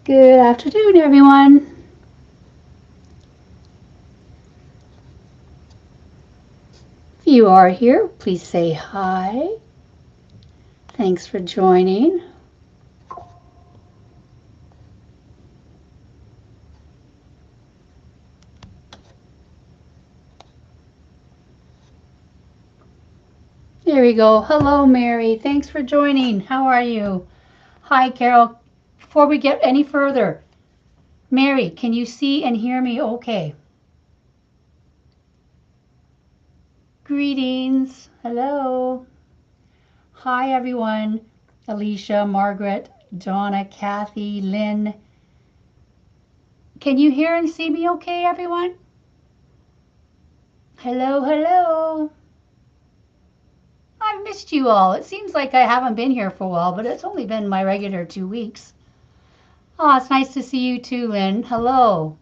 Good afternoon, everyone. If you are here, please say hi. Thanks for joining. There we go. Hello, Mary. Thanks for joining. How are you? Hi, Carol. Before we get any further, Mary, can you see and hear me okay? Greetings. Hello. Hi, everyone. Alicia, Margaret, Donna, Kathy, Lynn. Can you hear and see me okay, everyone? Hello, hello. I've missed you all. It seems like I haven't been here for a while, but it's only been my regular 2 weeks. Oh, it's nice to see you too, Lynn. Hello.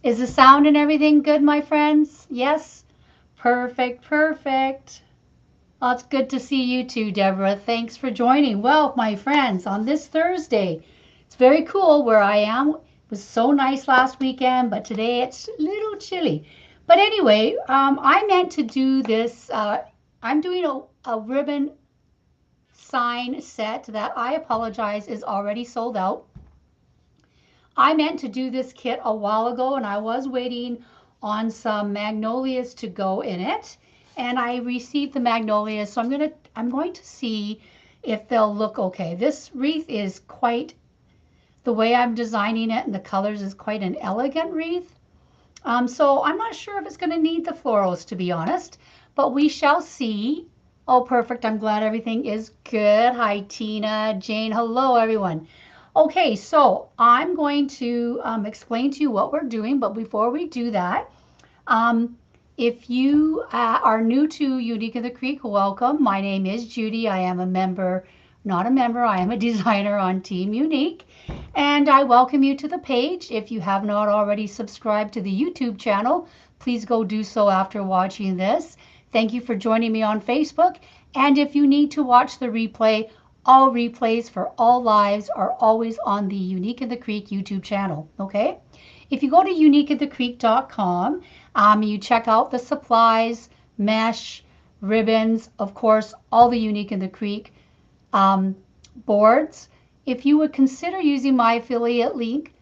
Is the sound and everything good, my friends? Yes? Perfect, perfect. Oh, it's good to see you too, Deborah. Thanks for joining. Well, my friends, on this Thursday, it's very cool where I am. It was so nice last weekend, but today it's a little chilly. But anyway, I meant to do this. I'm doing a ribbon sign set that I apologize is already sold out. I meant to do this kit a while ago and I was waiting on some magnolias to go in it, and I received the magnolias, so I'm going to see if they'll look okay. This wreath is quite, the way I'm designing it and the colors is quite an elegant wreath. So I'm not sure if it's going to need the florals, to be honest, but we shall see. Oh, perfect. I'm glad everything is good. Hi, Tina, Jane. Hello, everyone. Okay, so I'm going to explain to you what we're doing, but before we do that, um, if you are new to Unique in the Creek, welcome. My name is Judy. I am a member, not a member, I am a designer on Team Unique. And I welcome you to the page. If you have not already subscribed to the YouTube channel, please go do so after watching this. Thank you for joining me on Facebook. And if you need to watch the replay, all replays for all lives are always on the Unique in the Creek YouTube channel, okay? If you go to uniqueinthecreek.com, you check out the supplies, mesh, ribbons, of course, all the Unique in the Creek boards. If you would consider using my affiliate link,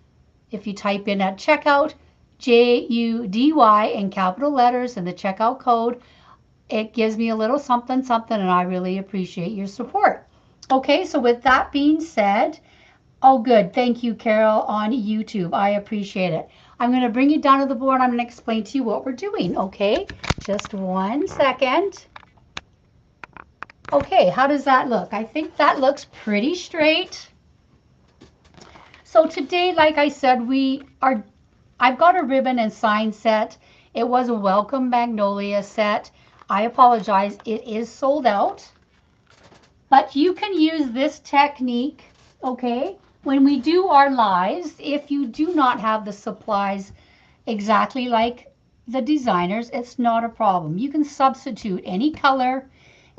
if you type in at checkout, JUDY in capital letters and the checkout code, it gives me a little something, something, and I really appreciate your support. Okay, so with that being said, oh, good. Thank you, Carol, on YouTube. I appreciate it. I'm going to bring you down to the board. I'm going to explain to you what we're doing, okay? Just 1 second. Okay, how does that look? I think that looks pretty straight. So today, like I said, I've got a ribbon and sign set. It was a Welcome Magnolia set. I apologize, it is sold out. But you can use this technique, okay? When we do our lives, if you do not have the supplies exactly like the designers, it's not a problem. You can substitute any color,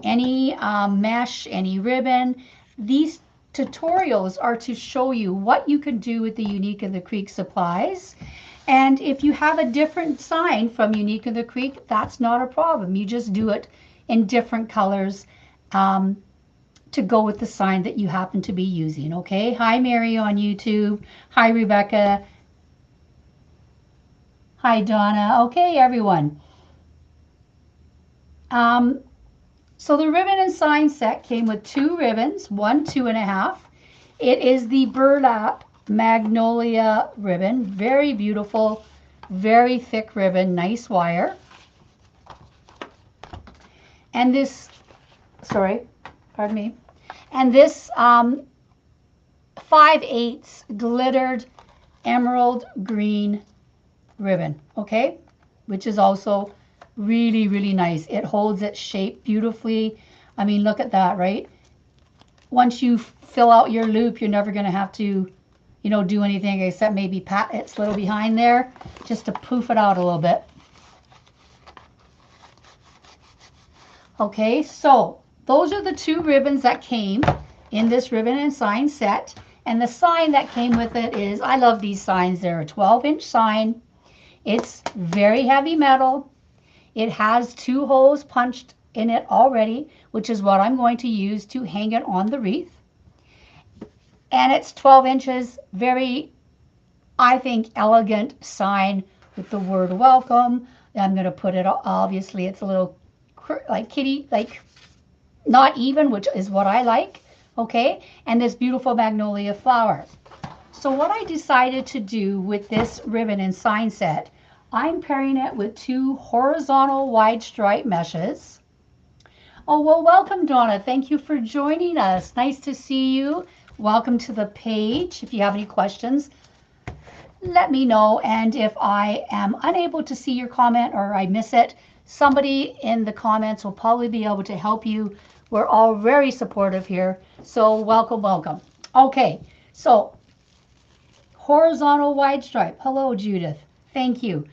any mesh, any ribbon. These tutorials are to show you what you can do with the Unique in the Creek supplies. And if you have a different sign from Unique in the Creek, that's not a problem. You just do it in different colors to go with the sign that you happen to be using, okay? Hi, Mary on YouTube. Hi, Rebecca. Hi, Donna. Okay, everyone. So the ribbon and sign set came with 2 ribbons, 1 2.5. It is the burlap Magnolia ribbon. Very beautiful, very thick ribbon, nice wire. And this, sorry, pardon me. And this 5/8 glittered emerald green ribbon, okay? Which is also really, really nice. It holds its shape beautifully. I mean, look at that, right? Once you fill out your loop, you're never going to have to, you know, do anything except maybe pat its little behind there just to poof it out a little bit. Okay, so those are the two ribbons that came in this ribbon and sign set. And the sign that came with it is, I love these signs. They're a 12-inch sign. It's very heavy metal. It has 2 holes punched in it already, which is what I'm going to use to hang it on the wreath. And it's 12 inches, very, I think, elegant sign with the word welcome. I'm going to put it, obviously, it's a little like kitty, like not even, which is what I like, okay? And this beautiful magnolia flower. So what I decided to do with this ribbon and sign set, I'm pairing it with 2 horizontal wide stripe meshes. Oh, well, welcome, Donna. Thank you for joining us. Nice to see you. Welcome to the page. If you have any questions, let me know. And if I am unable to see your comment or I miss it, somebody in the comments will probably be able to help you. We're all very supportive here. So welcome, welcome. Okay, so horizontal wide stripe. Hello, Judith. Thank you.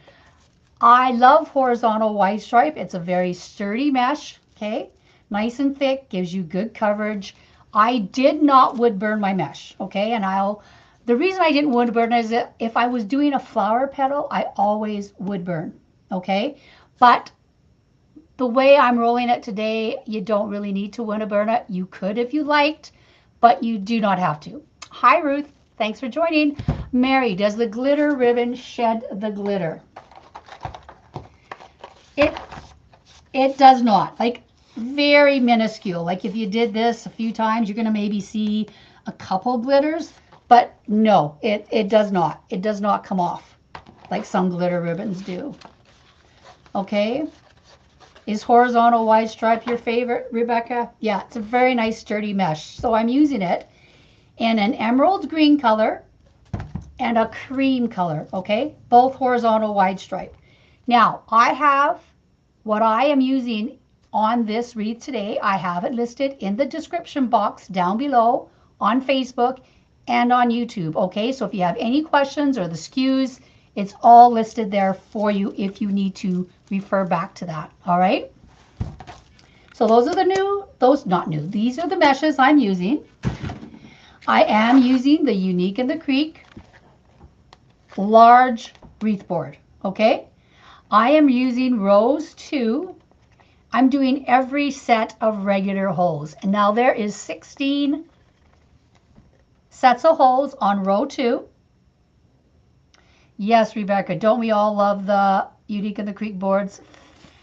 I love horizontal wide stripe. It's a very sturdy mesh, okay? Nice and thick, gives you good coverage. I did not wood burn my mesh, okay? And the reason I didn't wood burn is that if I was doing a flower petal, I always wood burn, okay? But the way I'm rolling it today, you don't really need to wood burn it. You could if you liked, but you do not have to. Hi, Ruth. Thanks for joining. Mary, does the glitter ribbon shed the glitter? It does not. Like, very minuscule. Like, if you did this a few times, you're going to maybe see a couple glitters, but no, it does not. It does not come off like some glitter ribbons do. Okay. Is horizontal wide stripe your favorite, Rebecca? Yeah, it's a very nice sturdy mesh. So I'm using it in an emerald green color and a cream color, okay? Both horizontal wide stripe. Now, I have what I am using on this wreath today. I have it listed in the description box down below on Facebook and on YouTube, okay? So if you have any questions or the SKUs, it's all listed there for you if you need to refer back to that, all right? So those are the new, not new, these are the meshes I'm using. I am using the Unique in the Creek large wreath board, okay? I am using rows 2. I'm doing every set of regular holes. And now there is 16 sets of holes on row 2. Yes, Rebecca, don't we all love the Unique in the Creek boards?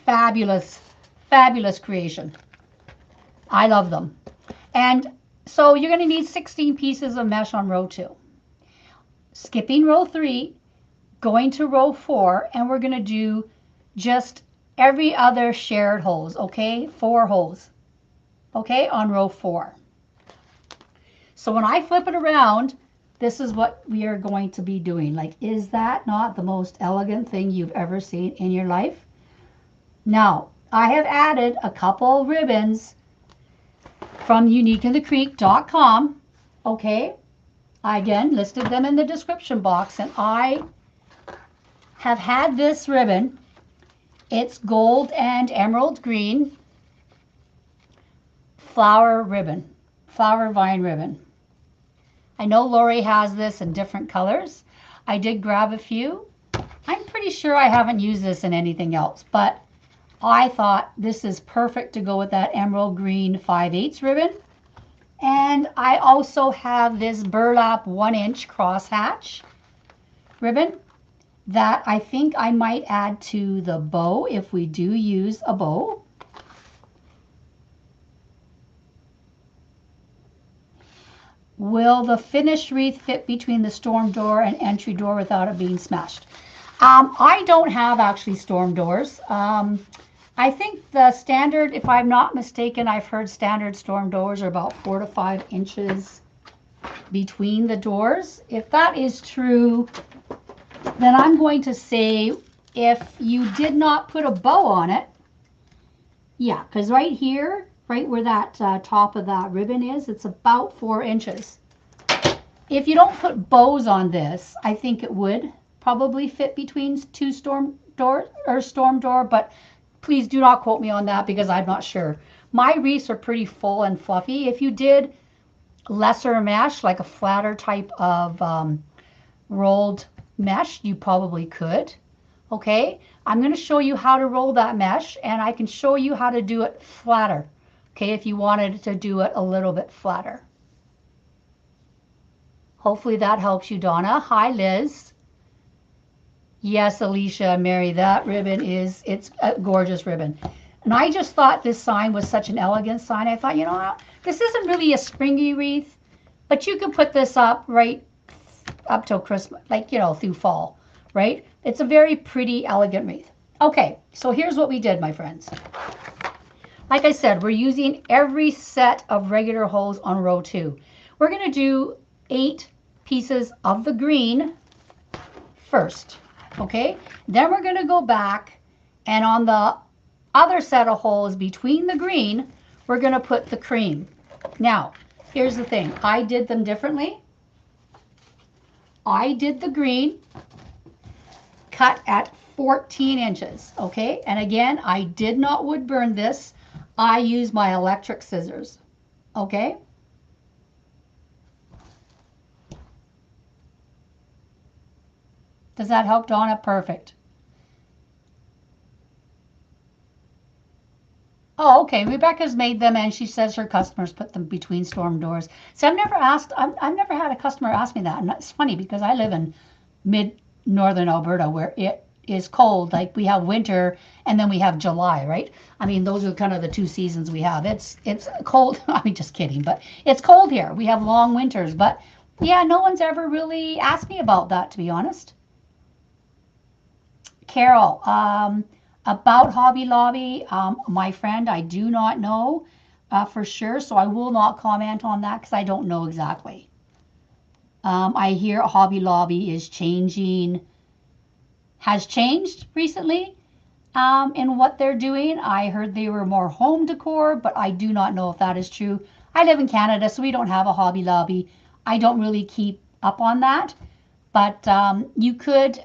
Fabulous, fabulous creation. I love them. And so you're going to need 16 pieces of mesh on row 2. Skipping row 3, going to row 4, and we're going to do just every other shared holes, okay? 4 holes, okay, on row 4. So when I flip it around, this is what we are going to be doing. Like, is that not the most elegant thing you've ever seen in your life? Now, I have added a couple ribbons from uniqueinthecreek.com, okay? I again listed them in the description box, and I have had this ribbon. It's gold and emerald green flower ribbon, flower vine ribbon. I know Lori has this in different colors. I did grab a few. I'm pretty sure I haven't used this in anything else, but I thought this is perfect to go with that emerald green 5/8 ribbon. And I also have this burlap 1-inch crosshatch ribbon that I think I might add to the bow if we do use a bow. Will the finished wreath fit between the storm door and entry door without it being smashed? I don't have actually storm doors. I think the standard, if I'm not mistaken, I've heard standard storm doors are about 4 to 5 inches between the doors. If that is true, then I'm going to say if you did not put a bow on it, yeah, because right here, right where that top of that ribbon is, it's about 4 inches. If you don't put bows on this, I think it would probably fit between 2 storm door, but please do not quote me on that because I'm not sure. My wreaths are pretty full and fluffy. If you did lesser mesh, like a flatter type of rolled mesh, you probably could. Okay, I'm going to show you how to roll that mesh, and I can show you how to do it flatter. Okay, if you wanted to do it a little bit flatter. Hopefully that helps you, Donna. Hi, Liz. Yes, Alicia and Mary, that ribbon it's a gorgeous ribbon. And I just thought this sign was such an elegant sign. I thought, you know what, this isn't really a springy wreath, but you could put this up right up till Christmas, like, you know, through fall, right? It's a very pretty, elegant wreath. Okay, so here's what we did, my friends. Like I said, we're using every set of regular holes on row 2. We're going to do 8 pieces of the green first, okay? Then we're going to go back, and on the other set of holes between the green, we're going to put the cream. Now, here's the thing. I did them differently. I did the green cut at 14 inches, okay? And again, I did not wood burn this. I used my electric scissors, okay? Does that help, Donna? Perfect. Oh, okay. Rebecca's made them, and she says her customers put them between storm doors. So I've never had a customer ask me that. And it's funny because I live in mid-northern Alberta where it is cold. Like we have winter and then we have July, right? I mean, those are kind of the 2 seasons we have. It's cold. I mean, just kidding, but it's cold here. We have long winters, but yeah, no one's ever really asked me about that, to be honest. Carol, about Hobby Lobby, my friend, I do not know for sure, so I will not comment on that because I don't know exactly. I hear Hobby Lobby is has changed recently in what they're doing. I heard they were more home decor, but I do not know if that is true. I live in Canada, so we don't have a Hobby Lobby. I don't really keep up on that, but you could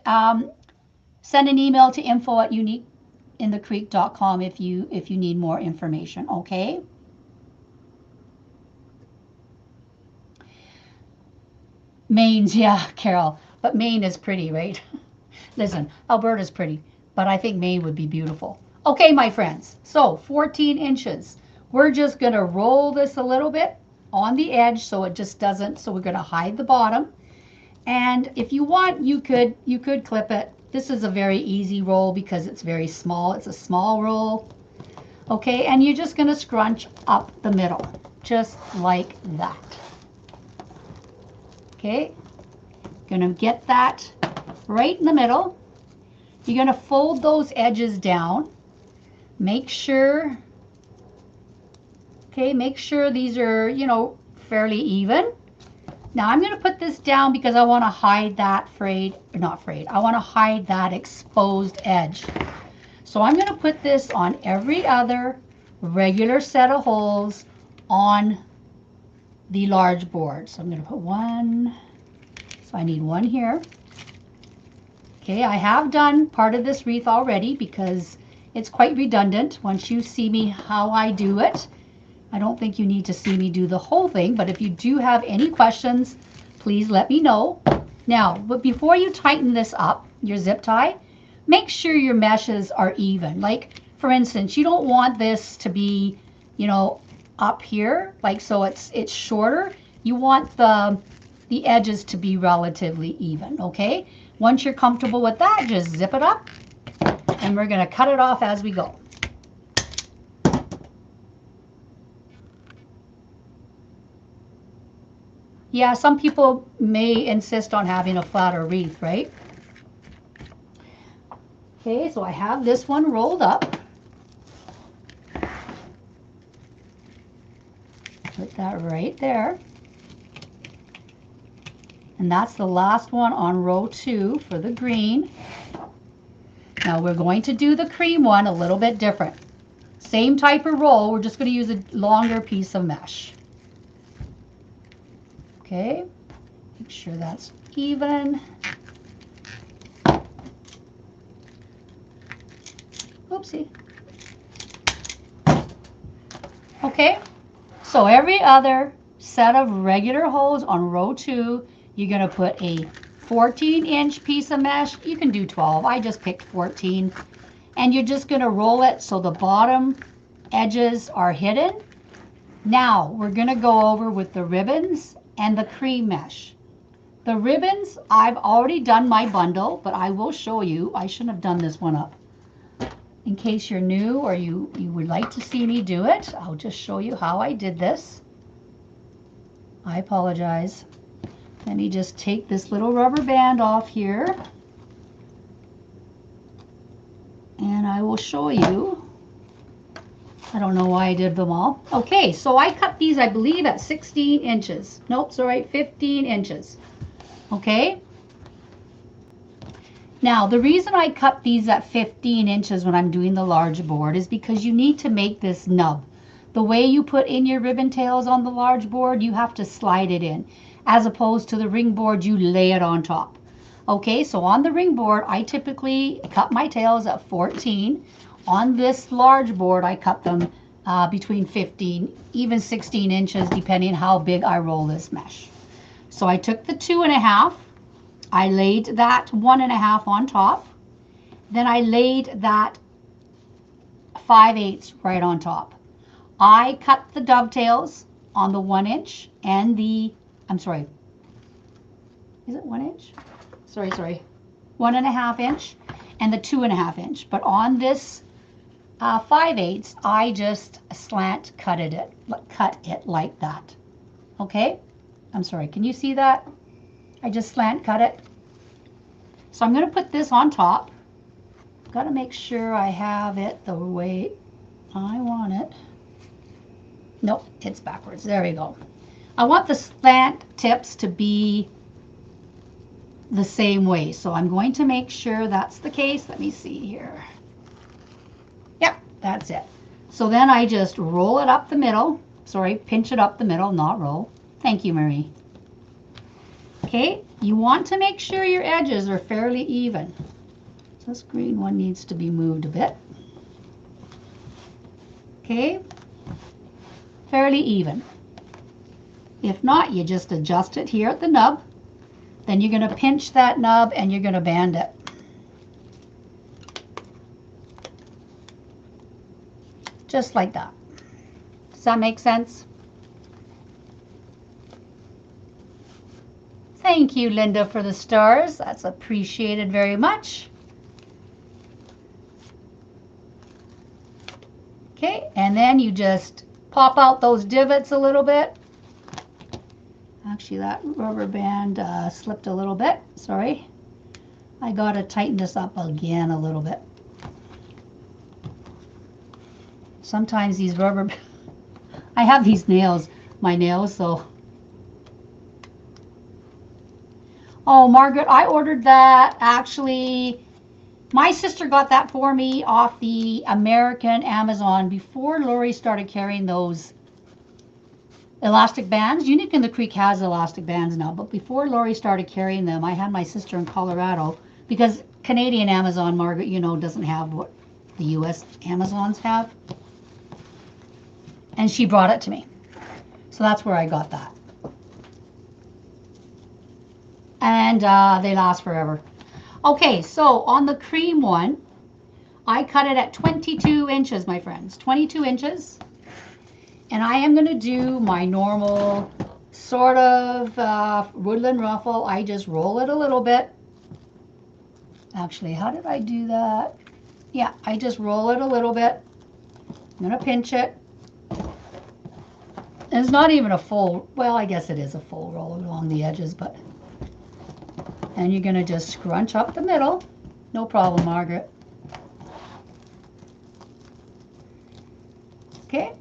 send an email to info@uniqueinthecreek.com if you need more information, okay? Maine's, yeah, Carol, but Maine is pretty, right? Listen, Alberta's pretty, but I think Maine would be beautiful. Okay, my friends, so 14 inches. We're just going to roll this a little bit on the edge so it just doesn't, so we're going to hide the bottom. And if you want, you could clip it. This is a very easy roll because it's very small. It's a small roll. Okay, and you're just going to scrunch up the middle, just like that. Okay, going to get that right in the middle. You're going to fold those edges down. Make sure, okay, make sure these are, you know, fairly even. Now I'm going to put this down because I want to hide that I want to hide that exposed edge. So I'm going to put this on every other regular set of holes on the large board. So I'm going to put one, so I need one here. Okay, I have done part of this wreath already because it's quite redundant once you see me how I do it. I don't think you need to see me do the whole thing, but if you do have any questions, please let me know. Now, but before you tighten this up, your zip tie, make sure your meshes are even. Like, for instance, you don't want this to be, you know, up here, like so it's shorter. You want the edges to be relatively even, okay? Once you're comfortable with that, just zip it up, and we're going to cut it off as we go. Yeah, some people may insist on having a flatter wreath, right? Okay, so I have this one rolled up. Put that right there. And that's the last one on row 2 for the green. Now we're going to do the cream one a little bit different. Same type of roll, we're just going to use a longer piece of mesh. Okay, make sure that's even. Oopsie. Okay, so every other set of regular holes on row 2, you're going to put a 14-inch piece of mesh. You can do 12. I just picked 14. And you're just going to roll it so the bottom edges are hidden. Now we're going to go over with the ribbons and the cream mesh. The ribbons, I've already done my bundle, but I will show you. I shouldn't have done this one up. In case you're new or you would like to see me do it, I'll just show you how I did this. I apologize. Let me just take this little rubber band off here. And I will show you. I don't know why I did them all. Okay, so I cut these, I believe, at 16 inches. Nope, sorry, 15 inches. Okay. Now, the reason I cut these at 15 inches when I'm doing the large board is because you need to make this nub. The way you put in your ribbon tails on the large board, you have to slide it in. As opposed to the ring board, you lay it on top. Okay, so on the ring board, I typically cut my tails at 14. On this large board, I cut them between 15, even 16 inches, depending how big I roll this mesh. So I took the 2.5. I laid that 1.5 on top. Then I laid that 5/8 right on top. I cut the dovetails on the 1 inch and the, I'm sorry, is it 1 inch? Sorry, 1.5 inch and the 2.5 inch. But on this 5/8, I just slant cut it like that. Okay, I'm sorry, can you see that? I just slant cut it. So I'm going to put this on top. Got to make sure I have it the way I want it. Nope, it's backwards. There we go. I want the slant tips to be the same way. So I'm going to make sure that's the case. Let me see here. Yep, that's it. So then I just roll it up the middle. Sorry, pinch it up the middle, not roll. Thank you, Marie. Okay, you want to make sure your edges are fairly even. So this green one needs to be moved a bit. Okay, fairly even. If not, you just adjust it here at the nub. Then you're going to pinch that nub and you're going to band it. Just like that. Does that make sense? Thank you, Linda, for the stars. That's appreciated very much. Okay, and then you just pop out those divots a little bit. Actually, that rubber band slipped a little bit. Sorry. I got to tighten this up again a little bit. Sometimes these rubber... I have these nails, my nails, so... Oh, Margaret, I ordered that. Actually, my sister got that for me off the American Amazon before Lori started carrying those elastic bands. Unique in the Creek has elastic bands now, but before Lori started carrying them, I had my sister in Colorado because Canadian Amazon, Margaret, you know, doesn't have what the U.S. Amazons have. And she brought it to me. So that's where I got that. And they last forever. Okay, so on the cream one, I cut it at 22 inches, my friends. 22 inches. And I am going to do my normal sort of woodland ruffle. I just roll it a little bit. Actually, how did I do that? Yeah, I just roll it a little bit. I'm going to pinch it. And it's not even a full, well, I guess it is a full roll along the edges, but... And you're going to just scrunch up the middle. No problem, Margaret. Okay.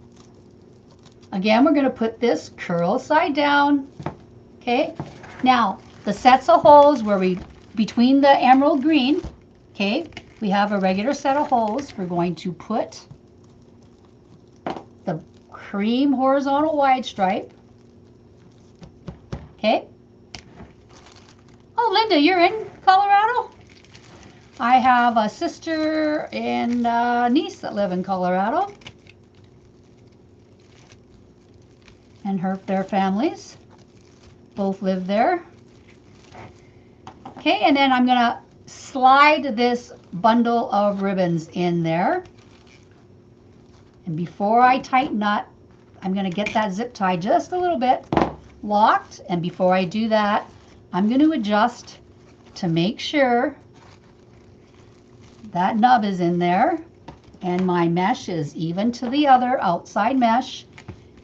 Again, we're going to put this curl side down. Okay. Now, the sets of holes where we, between the emerald green, okay, we have a regular set of holes. We're going to put the cream horizontal wide stripe. Okay. Oh, Linda, you're in Colorado? I have a sister and niece that live in Colorado. And their families both live there. Okay, and then I'm going to slide this bundle of ribbons in there. And before I tighten that, I'm going to get that zip tie just a little bit locked. And before I do that, I'm going to adjust to make sure that nub is in there and my mesh is even to the other outside mesh.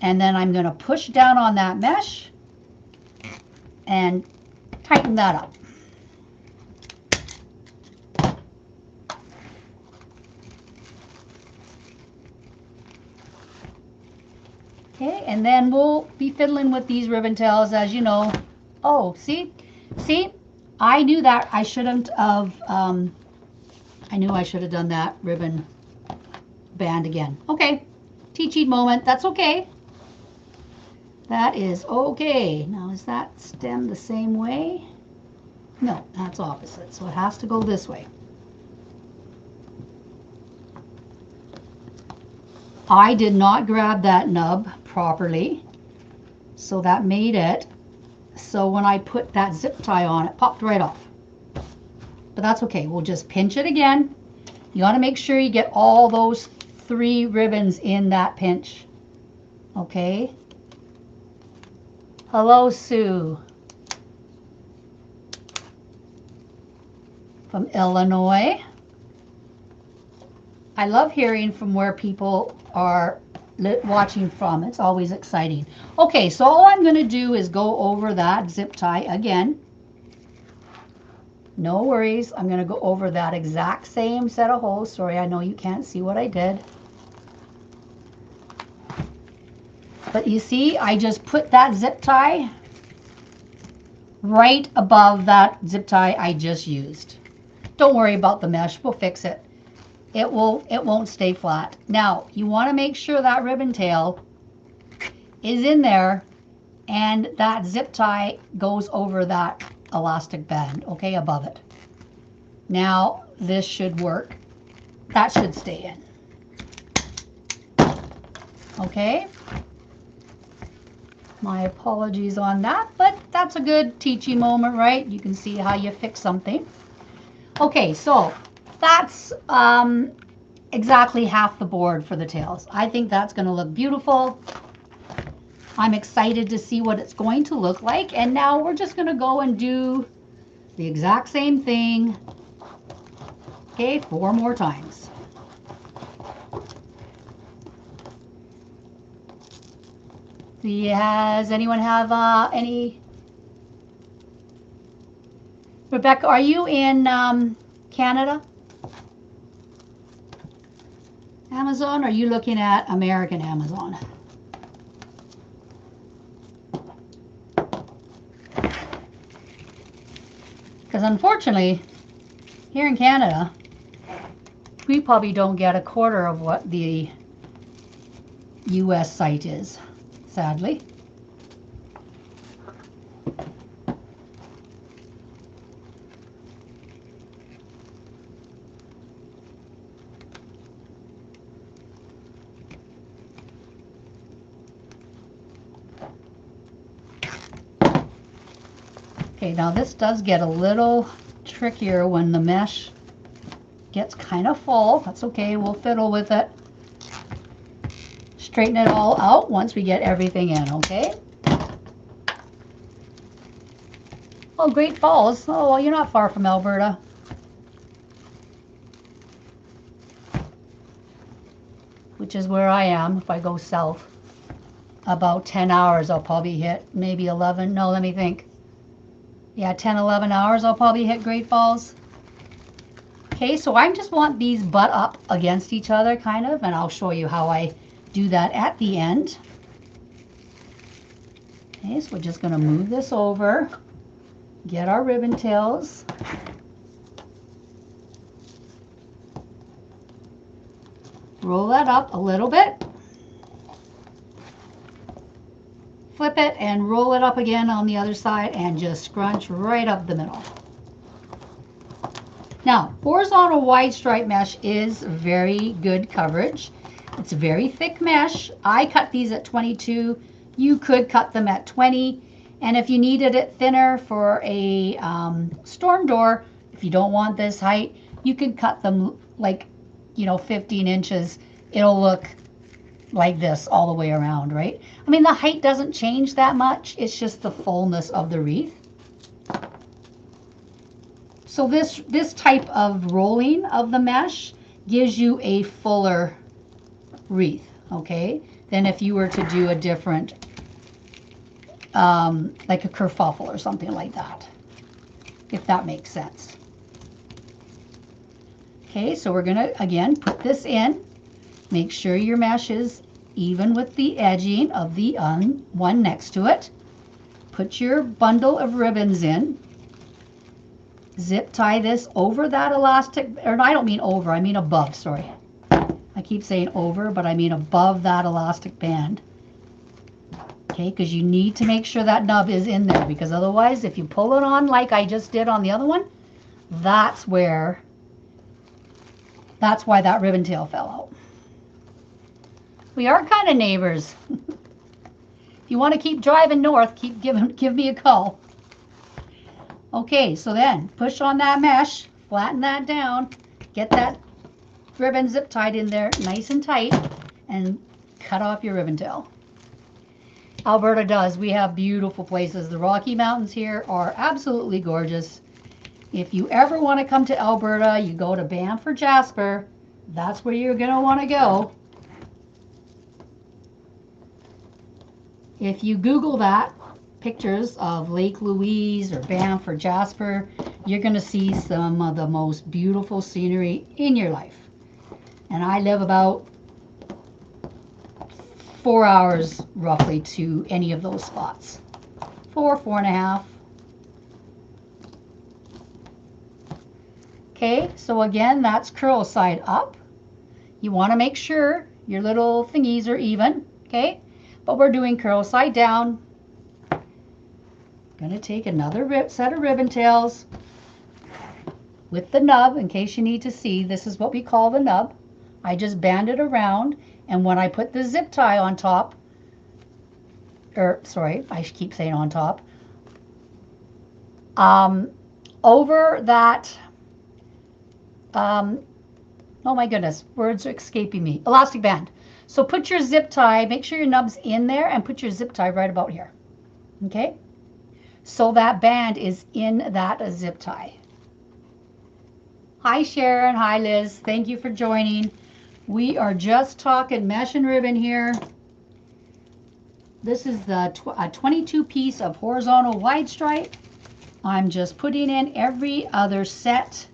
And then I'm going to push down on that mesh and tighten that up. Okay, and then we'll be fiddling with these ribbon tails, as you know. Oh, see, I knew that I shouldn't have. I knew I should have done that ribbon band again. Okay, teaching moment. That's okay. That is okay. Now, is that stem the same way? No, that's opposite. So it has to go this way. I did not grab that nub properly, so that made it so when I put that zip tie on, it popped right off. But that's okay. We'll just pinch it again. You want to make sure you get all those 3 ribbons in that pinch. Okay. Hello, Sue from Illinois. I love hearing from where people are watching from. It's always exciting. Okay, so all I'm going to do is go over that zip tie again. No worries. I'm going to go over that exact same set of holes. Sorry, I know you can't see what I did. But you see, I just put that zip tie right above that zip tie I just used. Don't worry about the mesh. We'll fix it. It won't stay flat. Now, you want to make sure that ribbon tail is in there and that zip tie goes over that elastic band, okay, above it. Now, this should work. That should stay in. Okay. My apologies on that, but that's a good teaching moment, right? You can see how you fix something. Okay, so that's exactly half the board for the tails. I think that's going to look beautiful. I'm excited to see what it's going to look like. And now we're just going to go and do the exact same thing, okay, 4 more times. Does anyone have any? Rebecca, are you in Canada? Amazon? Or are you looking at American Amazon? Because unfortunately, here in Canada, we probably don't get 1/4 of what the US site is, sadly. Okay, now this does get a little trickier when the mesh gets kind of full. That's okay, we'll fiddle with it. Straighten it all out once we get everything in, okay? Oh, Great Falls. Oh, well, you're not far from Alberta. Which is where I am if I go south. About 10 hours I'll probably hit, maybe 11. No, let me think. Yeah, 10, 11 hours I'll probably hit Great Falls. Okay, so I just want these butt up against each other, kind of, and I'll show you how I do that at the end. Okay, so we're just going to move this over. get our ribbon tails. Roll that up a little bit. Flip it and roll it up again on the other side and just scrunch right up the middle. Now, horizontal wide stripe mesh is very good coverage. It's a very thick mesh. I cut these at 22. You could cut them at 20. And if you needed it thinner for a storm door, if you don't want this height, you can cut them like, 15 inches. It'll look like this all the way around, right? I mean, the height doesn't change that much. It's just the fullness of the wreath. So this type of rolling of the mesh gives you a fuller wreath, okay, than if you were to do a different, like a kerfuffle or something like that, if that makes sense. Okay, so we're gonna, again, put this in. Make sure your mesh is even with the edging of the one next to it. Put your bundle of ribbons in. Zip tie this over that elastic, or I don't mean over, I mean above, sorry. I keep saying over, but I mean above that elastic band. Okay, because you need to make sure that nub is in there, because otherwise, if you pull it on like I just did on the other one, that's why that ribbon tail fell out. We are kind of neighbors. If you want to keep driving north, give me a call. Okay, so then push on that mesh, flatten that down, get that ribbon zip tied in there nice and tight, and cut off your ribbon tail. Alberta does. We have beautiful places. The Rocky Mountains here are absolutely gorgeous. If you ever want to come to Alberta, you go to Banff or Jasper. That's where you're going to want to go. If you Google that, pictures of Lake Louise or Banff or Jasper, you're going to see some of the most beautiful scenery in your life. And I live about 4 hours roughly to any of those spots. 4.5. Okay, so again, that's curl side up. You want to make sure your little thingies are even, okay? But we're doing curl side down. Going to take another set of ribbon tails with the nub, in case you need to see. This is what we call the nub. I just band it around, and when I put the zip tie on top, or sorry, I keep saying on top, over that, oh my goodness, words are escaping me, elastic band. So put your zip tie, make sure your nub's in there, and put your zip tie right about here, okay? So that band is in that zip tie. Hi Sharon, hi Liz, thank you for joining. We are just talking mesh and ribbon here. This is the 22 piece of horizontal wide stripe. I'm just putting in every other set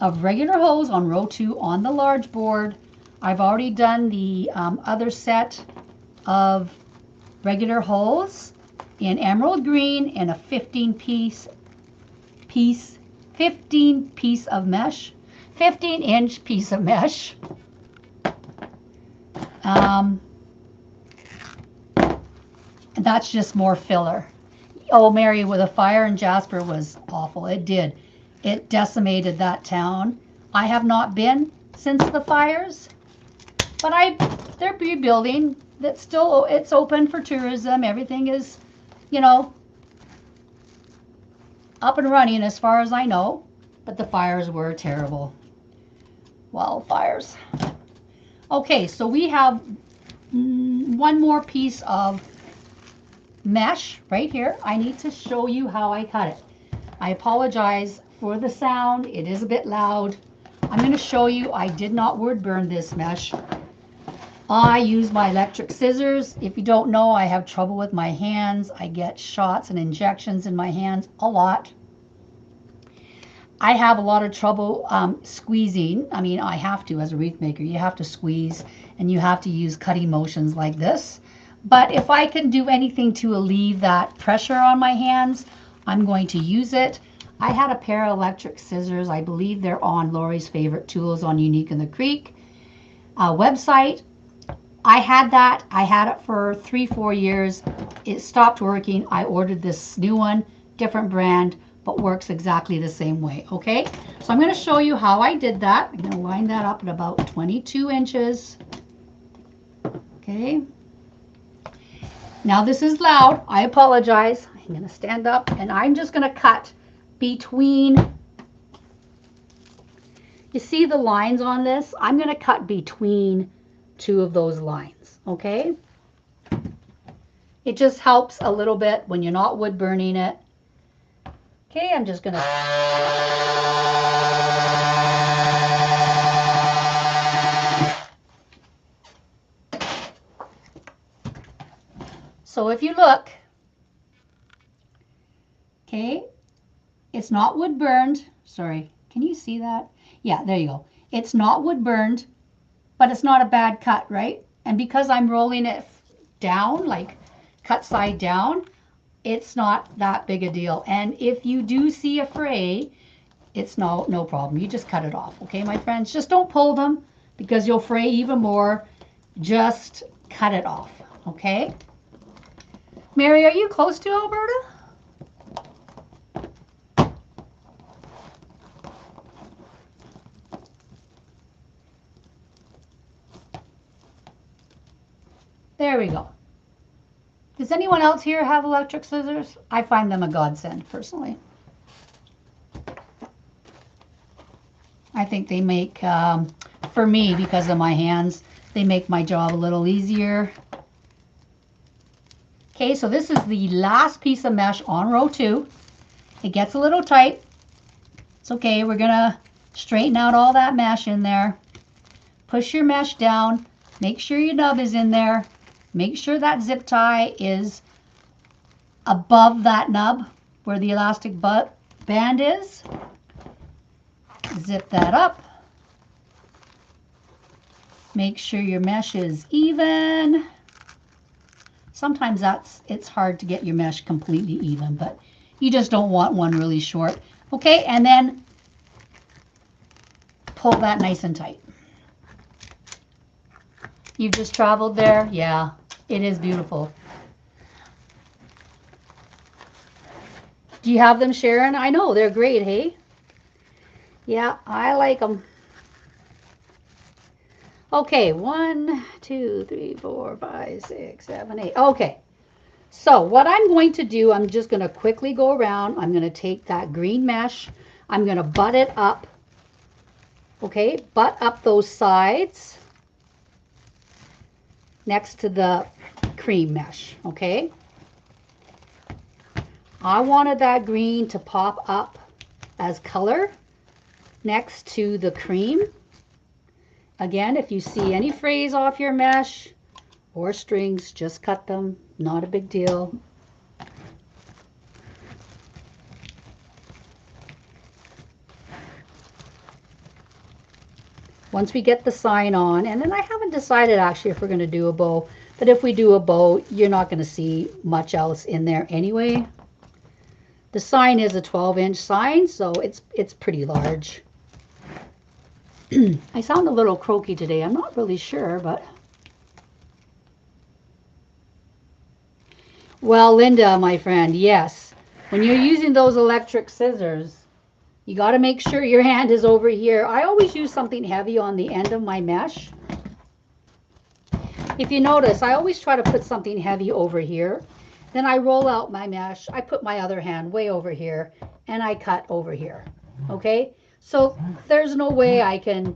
of regular holes on row 2 on the large board. I've already done the other set of regular holes in emerald green and a 15 piece of mesh, 15-inch piece of mesh. That's just more filler. Oh, Mary, with a fire in Jasper was awful. It did. It decimated that town. I have not been since the fires, but they're rebuilding. It's open for tourism. Everything is, up and running as far as I know, but the fires were terrible. Wildfires. Okay, so we have one more piece of mesh right here. I need to show you how I cut it. I apologize for the sound. It is a bit loud. I'm going to show you. I did not wood burn this mesh. I use my electric scissors. If you don't know, I have trouble with my hands. I get shots and injections in my hands a lot. I have a lot of trouble squeezing. I mean, I have to as a wreath maker. You have to squeeze and you have to use cutting motions like this. But if I can do anything to alleviate that pressure on my hands, I'm going to use it. I had a pair of electric scissors. I believe they're on Lori's Favorite Tools on Unique in the Creek website. I had that. I had it for 3-4 years. It stopped working. I ordered this new one, different brand, but works exactly the same way. Okay, so I'm going to show you how I did that. I'm going to line that up at about 22 inches. Okay, now this is loud. I apologize. I'm going to stand up and I'm just going to cut between, you see the lines on this? I'm going to cut between two of those lines. Okay, it just helps a little bit when you're not wood burning it. Okay, I'm just going to, so if you look, okay, it's not wood burned. Sorry, can you see that? Yeah, there you go. It's not wood burned, but it's not a bad cut, right? And because I'm rolling it down, like cut side down, it's not that big a deal. And if you do see a fray, it's no problem. You just cut it off, okay, my friends? Just don't pull them because you'll fray even more. Just cut it off, okay? Mary, are you close to Alberta? There we go. Does anyone else here have electric scissors? I find them a godsend, personally. I think they make, for me, because of my hands, they make my job a little easier. Okay, so this is the last piece of mesh on row 2. It gets a little tight. It's okay. We're going to straighten out all that mesh in there. Push your mesh down. Make sure your nub is in there. Make sure that zip tie is above that nub where the elastic band is. Zip that up. Make sure your mesh is even. Sometimes it's hard to get your mesh completely even, but you just don't want one really short. Okay, and then pull that nice and tight. You've just traveled there? Yeah, it is beautiful. Do you have them, Sharon? I know, they're great, hey? Yeah, I like them. Okay, 1, 2, 3, 4, 5, 6, 7, 8. Okay, so what I'm going to do, I'm just going to quickly go around. I'm going to take that green mesh. I'm going to butt it up. Okay, butt up those sides next to the cream mesh. Okay, I wanted that green to pop up as color next to the cream. Again, if you see any frays off your mesh or strings, just cut them. Not a big deal. Once we get the sign on, and then I haven't decided actually if we're going to do a bow, but if we do a bow, you're not going to see much else in there anyway. The sign is a 12-inch sign, so it's pretty large. I sound a little croaky today. I'm not really sure, but... Well, Linda, my friend, yes. When you're using those electric scissors, you got to make sure your hand is over here. I always use something heavy on the end of my mesh. If you notice, I always try to put something heavy over here. Then I roll out my mesh. I put my other hand way over here, and I cut over here. Okay? So there's no way I can,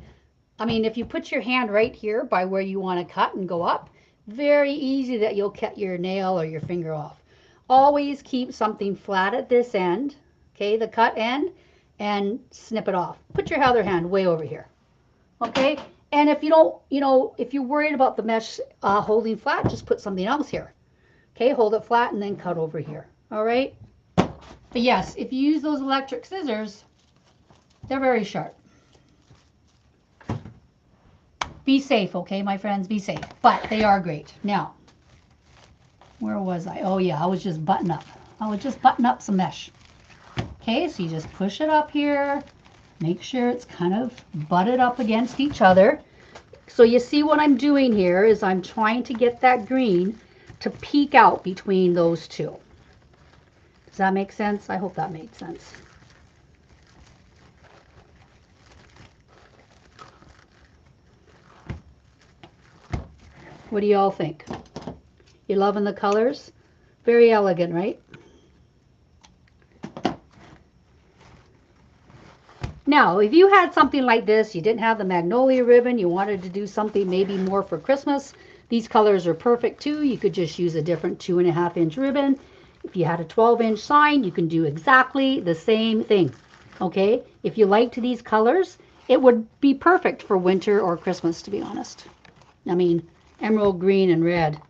I mean, if you put your hand right here by where you want to cut and go up, very easy that you'll cut your nail or your finger off. Always keep something flat at this end, okay, the cut end, and snip it off. Put your other hand way over here, okay? And if you don't, you know, if you're worried about the mesh holding flat, just put something else here. Okay, hold it flat and then cut over here, all right? But yes, if you use those electric scissors, they're very sharp. Be safe, okay, my friends, be safe. But they are great. Now, where was I? Oh, yeah, I was just button up. I would just button up some mesh. Okay, so you just push it up here. Make sure it's kind of butted up against each other. So you see what I'm doing here is I'm trying to get that green to peek out between those two. Does that make sense? I hope that made sense. What do you all think? You loving the colors? Very elegant, right? Now, if you had something like this, you didn't have the magnolia ribbon, you wanted to do something maybe more for Christmas, these colors are perfect too. You could just use a different 2.5-inch ribbon. If you had a 12-inch sign, you can do exactly the same thing. Okay? If you liked these colors, it would be perfect for winter or Christmas, to be honest. I mean, emerald green and red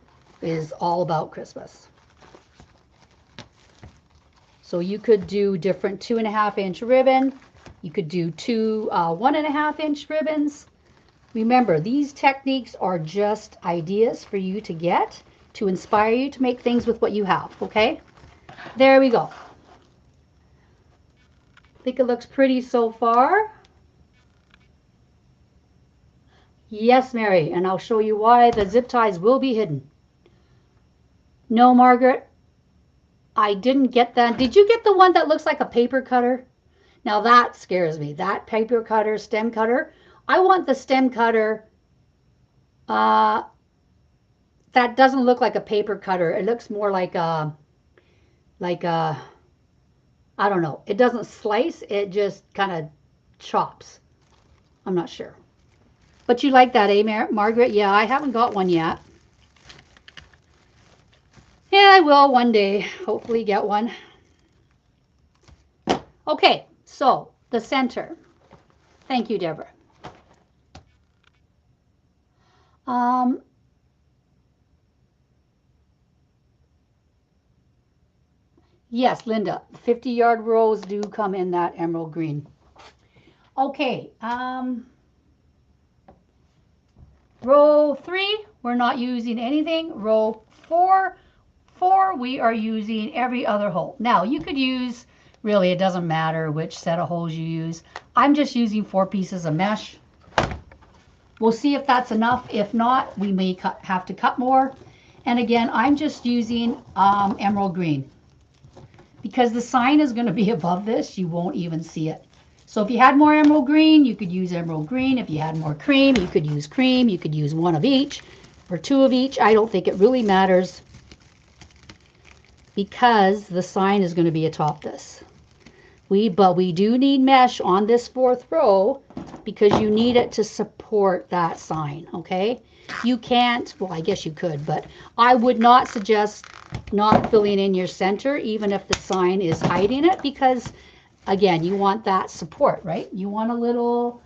is all about Christmas. So you could do different 2.5-inch ribbon. You could do two 1.5-inch ribbons. Remember, these techniques are just ideas for you to get to inspire you to make things with what you have, okay? There we go. I think it looks pretty so far. Yes, Mary, and I'll show you why the zip ties will be hidden. No, Margaret, I didn't get that. Did you get the one that looks like a paper cutter? Now that scares me. That paper cutter, stem cutter. I want the stem cutter that doesn't look like a paper cutter. It looks more like a, I don't know. It doesn't slice. It just kind of chops. I'm not sure. But you like that, eh, Margaret? Yeah, I haven't got one yet. Yeah, I will one day. Hopefully get one. Okay, so the center. Thank you, Deborah. Yes, Linda, 50-yard rows do come in that emerald green. Okay, row 3, we're not using anything. Row 4, we are using every other hole. Now, you could use, really, it doesn't matter which set of holes you use. I'm just using 4 pieces of mesh. We'll see if that's enough. If not, we may have to cut more. And again, I'm just using emerald green. Because the sign is going to be above this, you won't even see it. So if you had more emerald green, you could use emerald green. If you had more cream, you could use cream. You could use 1 of each or 2 of each. I don't think it really matters because the sign is going to be atop this. But we do need mesh on this 4th row because you need it to support that sign, okay? You can't, well, I guess you could, but I would not suggest not filling in your center even if the sign is hiding it because, again, you want that support, right? You want a little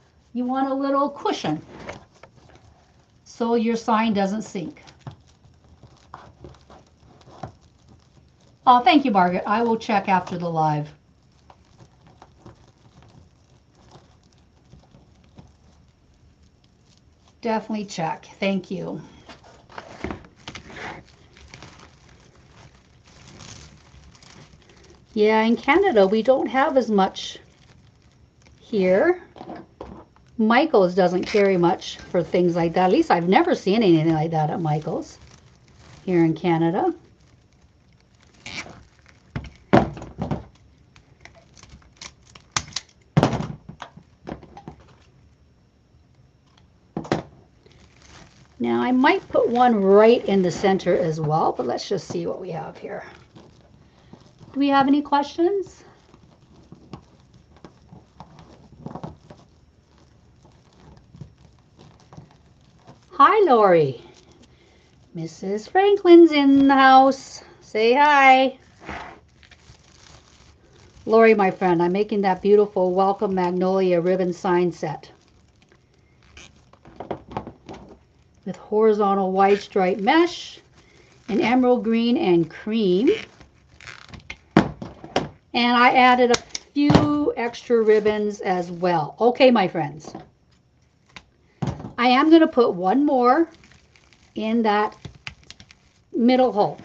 cushion so your sign doesn't sink. Oh, thank you, Margaret. I will check after the live. Definitely check. Thank you. Yeah, in Canada, we don't have as much here. Michael's doesn't carry much for things like that. At least I've never seen anything like that at Michael's here in Canada. Now I might put one right in the center as well, but let's just see what we have here. Do we have any questions? Hi, Lori. Mrs. Franklin's in the house. Say hi. Lori, my friend, I'm making that beautiful Welcome Magnolia ribbon sign set with horizontal wide stripe mesh and emerald green and cream. And I added a few extra ribbons as well. Okay, my friends. I am going to put one more in that middle hole.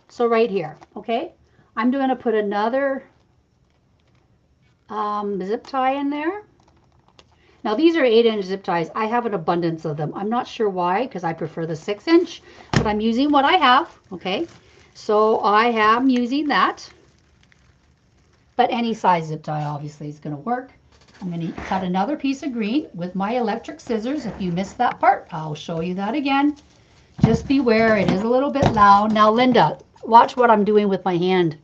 So right here, okay? I'm going to put another zip tie in there. Now these are 8-inch zip ties. I have an abundance of them. I'm not sure why, because I prefer the 6-inch, but I'm using what I have, okay? So I am using that, but any size zip tie obviously is going to work. I'm going to cut another piece of green with my electric scissors. If you missed that part, I'll show you that again. Just beware, it is a little bit loud. Now Linda, watch what I'm doing with my hand,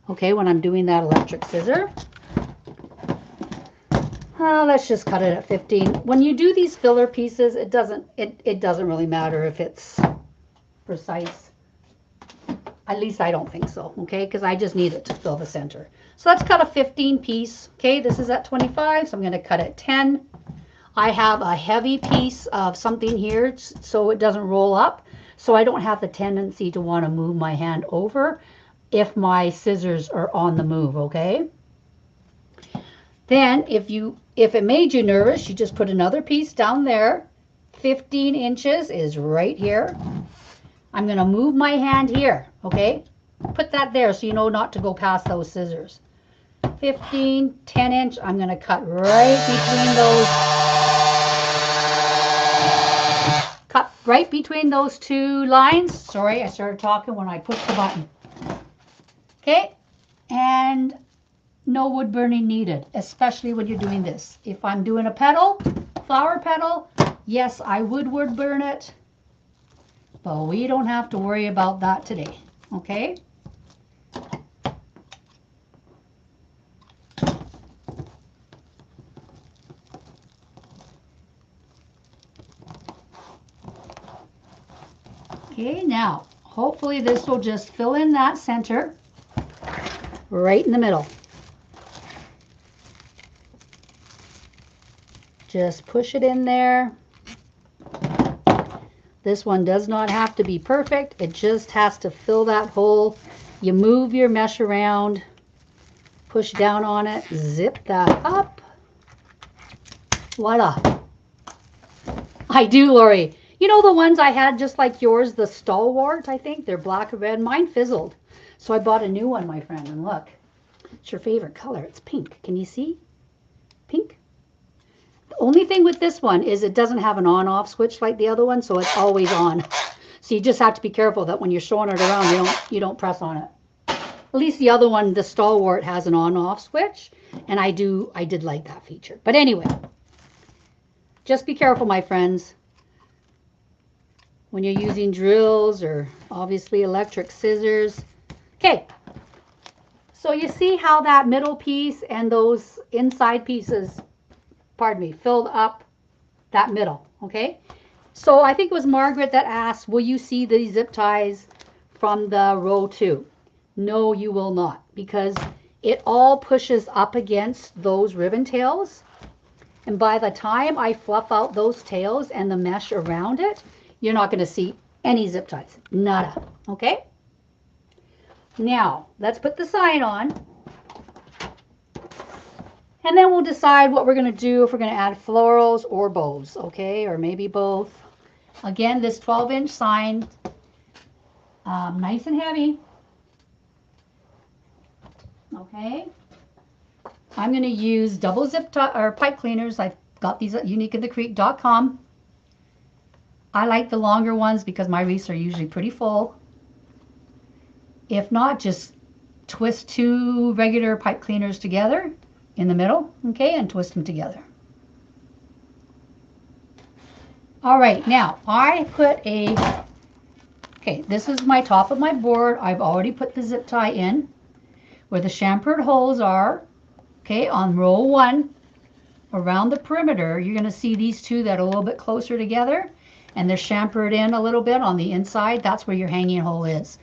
okay, when I'm doing that electric scissor. Let's just cut it at 15. When you do these filler pieces, it doesn't really matter if it's precise. At least I don't think so, okay? Because I just need it to fill the center. So let's cut a 15 piece. Okay, this is at 25, so I'm going to cut at 10. I have a heavy piece of something here so it doesn't roll up, so I don't have the tendency to want to move my hand over if my scissors are on the move, okay? Then if it made you nervous, you just put another piece down there. 15 inches is right here. I'm going to move my hand here, okay? Put that there so you know not to go past those scissors. 15, 10 inch, I'm going to cut right between those. Cut right between those two lines. Sorry, I started talking when I pushed the button. Okay, and no wood burning needed, especially when you're doing this. If I'm doing a petal, flower petal, yes, I would wood burn it, but we don't have to worry about that today, okay? Okay, now, hopefully this will just fill in that center right in the middle. Just push it in there. This one does not have to be perfect. It just has to fill that hole. You move your mesh around, push down on it, zip that up. Voila. I do, Lori. You know the ones I had just like yours, the Stalwart, I think? They're black and red. Mine fizzled. So I bought a new one, my friend. And look, it's your favorite color. It's pink. Can you see? Pink. The only thing with this one is it doesn't have an on-off switch like the other one, so it's always on. So you just have to be careful that when you're showing it around, you don't press on it. At least the other one, the Stalwart, has an on-off switch, and I did like that feature. But anyway, just be careful, my friends, when you're using drills or obviously electric scissors. Okay, so you see how that middle piece and those inside pieces, pardon me, filled up that middle, okay? So I think it was Margaret that asked, will you see the zip ties from the row 2? No, you will not, because it all pushes up against those ribbon tails. And by the time I fluff out those tails and the mesh around it, you're not going to see any zip ties. Nada, okay? Now, let's put the sign on. And then we'll decide what we're going to do, if we're going to add florals or bows, okay? Or maybe both. Again, this 12-inch sign, nice and heavy. Okay. I'm going to use double zip tie or pipe cleaners. I've got these at uniqueinthecreek.com. I like the longer ones because my wreaths are usually pretty full. If not, just twist 2 regular pipe cleaners together in the middle, okay, and twist them together. All right, now I put okay, this is my top of my board. I've already put the zip tie in where the chamfered holes are, okay, on row 1. Around the perimeter, you're going to see these 2 that are a little bit closer together, and they're chamfered in a little bit on the inside. That's where your hanging hole is.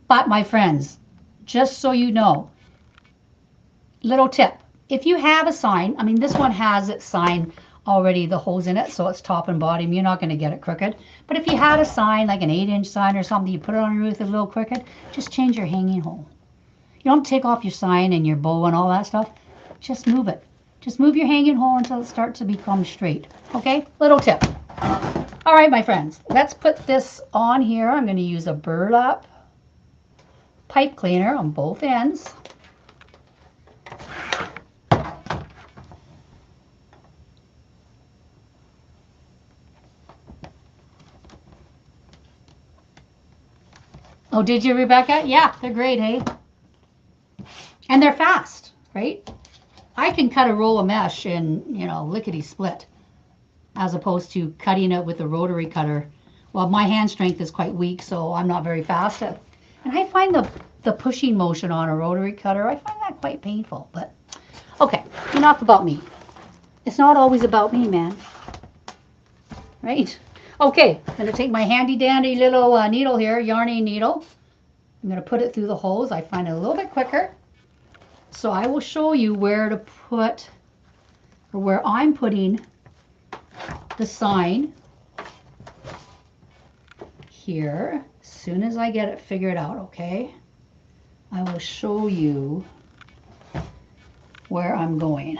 But my friends, just so you know, little tip, if you have a sign, I mean this one has its sign already, the holes in it, so it's top and bottom, you're not going to get it crooked. But if you had a sign, like an 8-inch sign or something, you put it on your roof, it's a little crooked, just change your hanging hole. You don't take off your sign and your bow and all that stuff, just move it. Just move your hanging hole until it starts to become straight, okay? Little tip. All right, my friends, let's put this on here. I'm going to use a burlap pipe cleaner on both ends. Oh, did you, Rebecca? Yeah, they're great, hey? And they're fast, right? I can cut a roll of mesh in, lickety split, as opposed to cutting it with a rotary cutter. Well, my hand strength is quite weak, so I'm not very fast at. And I find the pushing motion on a rotary cutter, I find that quite painful. But okay, enough about me. It's not always about me, man. Right? Okay, I'm going to take my handy dandy little needle here, yarny needle. I'm going to put it through the holes. I find it a little bit quicker. So I will show you where to put, or where I'm putting the sign here. As soon as I get it figured out, okay? I will show you where I'm going.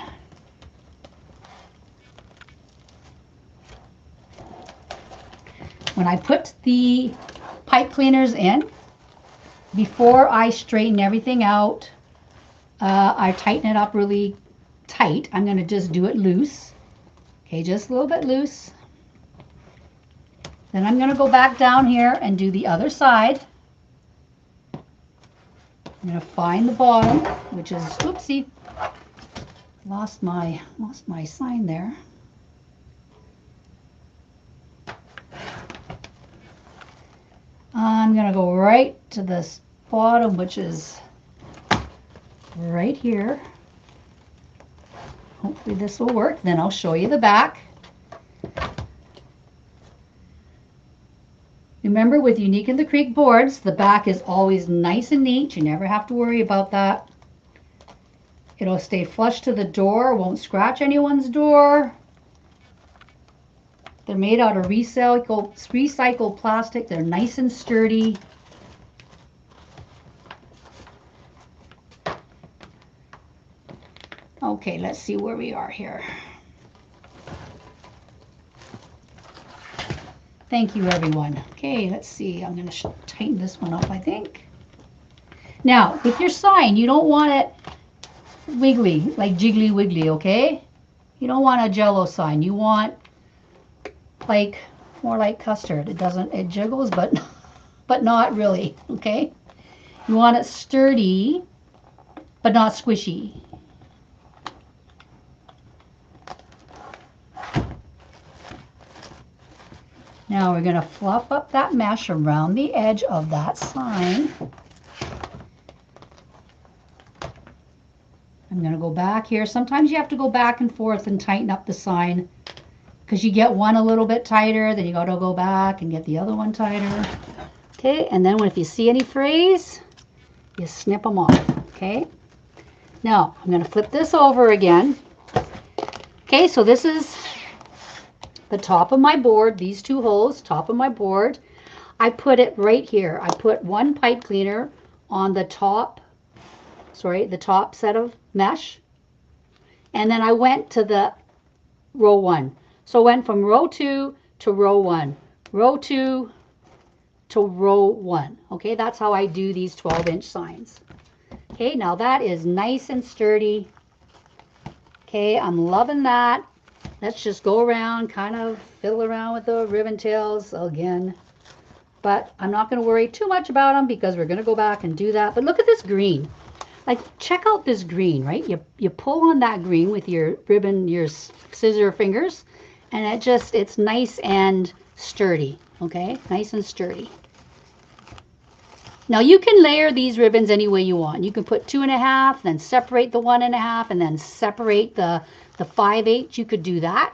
When I put the pipe cleaners in, before I straighten everything out, I tighten it up really tight. I'm going to just do it loose. Okay, just a little bit loose. Then I'm going to go back down here and do the other side. I'm going to find the bottom, which is, oopsie, lost my sign there. I'm going to go right to this bottom, which is right here. Hopefully this will work. Then I'll show you the back. Remember, with Unique and the Creek boards, the back is always nice and neat. You never have to worry about that. It'll stay flush to the door, won't scratch anyone's door. They're made out of recycled plastic. They're nice and sturdy. Okay, let's see where we are here. Thank you, everyone. Okay, let's see. I'm going to tighten this one up, I think. Now, with your sign, you don't want it wiggly, like jiggly wiggly, okay? You don't want a jello sign. You want more like custard. It jiggles, but not really, okay? You want it sturdy, but not squishy. Now we're going to fluff up that mesh around the edge of that sign. I'm going to go back here. Sometimes you have to go back and forth and tighten up the sign, because you get one a little bit tighter, then you got to go back and get the other one tighter. Okay, and then if you see any frays, you snip them off. Okay, now I'm going to flip this over again. Okay, so this is the top of my board, these two holes, top of my board. I put it right here. I put one pipe cleaner on the top set of mesh, and then I went to the row 1. So I went from row 2 to row 1, row 2 to row 1. Okay, that's how I do these 12-inch signs. Okay, now that is nice and sturdy. Okay, I'm loving that. Let's just go around, kind of fiddle around with the ribbon tails again. But I'm not going to worry too much about them, because we're going to go back and do that. But look at this green. Like, check out this green, right? You pull on that green with your ribbon, your scissor fingers, and it's nice and sturdy, okay? Nice and sturdy. Now you can layer these ribbons any way you want. You can put 2.5, then separate the 1.5, and then separate the 5/8. You could do that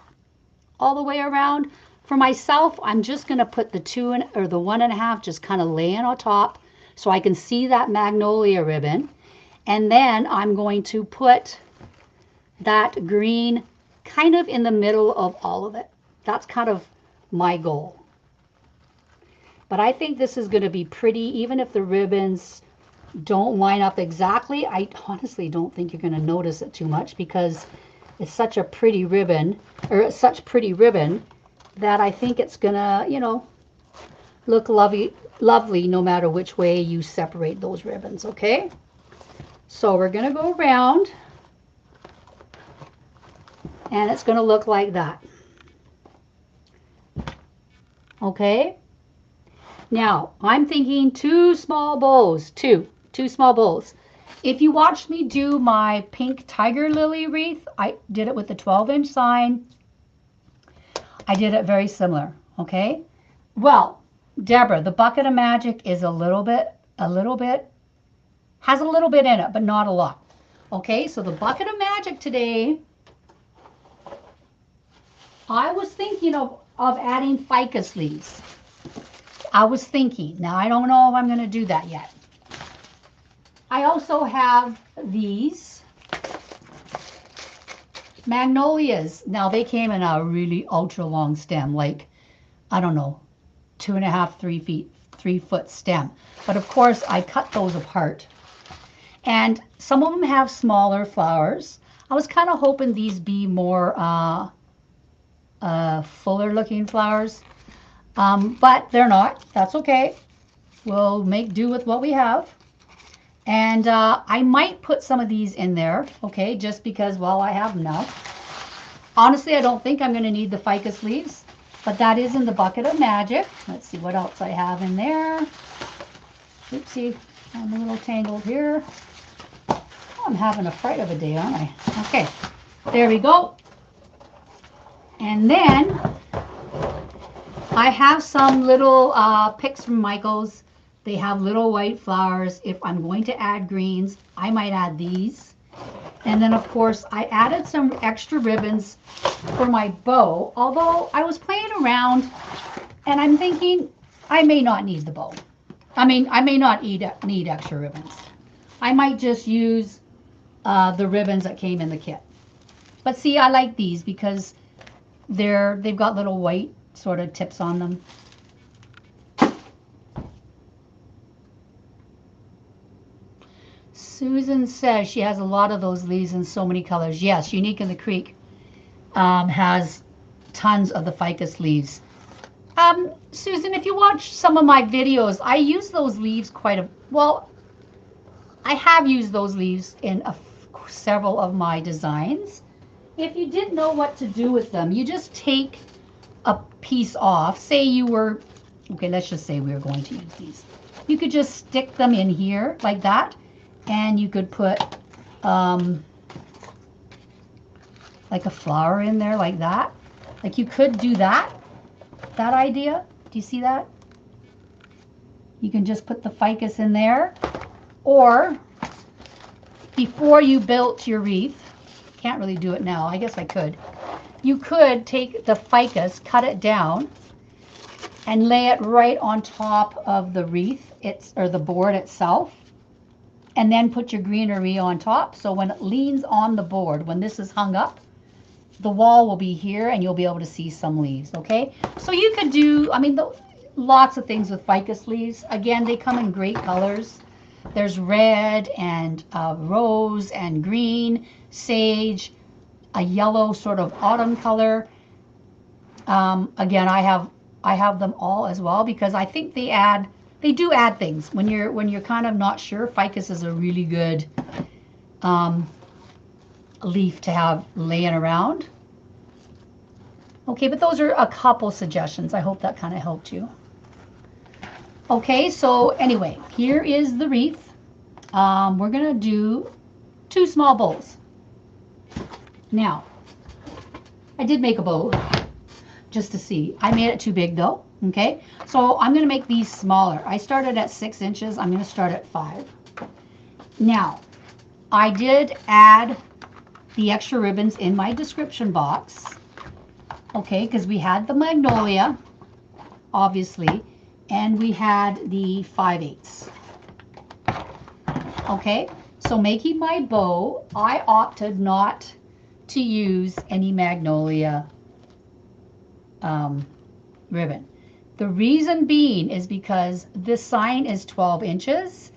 all the way around. For myself, I'm just going to put the 1.5 just kind of laying on top so I can see that magnolia ribbon. And then I'm going to put that green kind of in the middle of all of it. That's kind of my goal. But I think this is going to be pretty, even if the ribbons don't line up exactly. I honestly don't think you're going to notice it too much, because it's such a pretty ribbon, such pretty ribbon, that I think it's going to, look lovely, lovely no matter which way you separate those ribbons, okay? So we're going to go around, and it's going to look like that. Okay? Now, I'm thinking two small bows, two small bows. If you watched me do my pink tiger lily wreath, I did it with the 12-inch sign. I did it very similar, okay? Well, Deborah, the bucket of magic is has a little bit in it, but not a lot. Okay, so the bucket of magic today, I was thinking of adding ficus leaves. I was thinking. Now, I don't know if I'm going to do that yet. I also have these magnolias. Now, they came in a really ultra long stem, like, I don't know, 2.5, 3 feet, 3-foot stem. But of course, I cut those apart. And some of them have smaller flowers. I was kind of hoping these be more fuller looking flowers. But they're not. That's okay. We'll make do with what we have. And I might put some of these in there, okay, just because, well, I have them now. Honestly, I don't think I'm going to need the ficus leaves, but that is in the bucket of magic. Let's see what else I have in there. Oopsie, I'm a little tangled here. Oh, I'm having a fright of a day, aren't I? Okay, there we go. And then I have some little picks from Michael's. They have little white flowers. If I'm going to add greens, I might add these. And then, of course, I added some extra ribbons for my bow, although I was playing around and I'm thinking I may not need the bow. I mean, I may not need extra ribbons. I might just use the ribbons that came in the kit. But see, I like these because they've got little white sort of tips on them. Susan says she has a lot of those leaves in so many colors. Yes, Unique in the Creek has tons of the ficus leaves. Susan, if you watch some of my videos, I use those leaves I have used those leaves in several of my designs. If you didn't know what to do with them, you just take a piece off. Say you were, okay, let's just say we were going to use these. You could just stick them in here like that. And you could put like a flower in there like that. Like you could do that idea. Do you see that? You can just put the ficus in there. Or before you built your wreath, can't really do it now. I guess I could. You could take the ficus, cut it down, and lay it right on top of the wreath, or the board itself. And then put your greenery on top. So when it leans on the board, when this is hung up, the wall will be here and you'll be able to see some leaves, okay? So you could do, I mean, lots of things with ficus leaves. Again, they come in great colors. There's red and rose and green, sage, a yellow sort of autumn color. Again, I have them all as well because I think they do add things when you're kind of not sure. Ficus is a really good leaf to have laying around. Okay, but those are a couple suggestions. I hope that kind of helped you. Okay, so anyway, here is the wreath. We're gonna do 2 small bowls. Now, I did make a bowl just to see. I made it too big though. Okay, so I'm going to make these smaller. I started at 6 inches. I'm going to start at 5. Now, I did add the extra ribbons in my description box. Okay, because we had the magnolia, obviously, and we had the 5/8. Okay, so making my bow, I opted not to use any magnolia ribbon. The reason being is because this sign is 12 inches.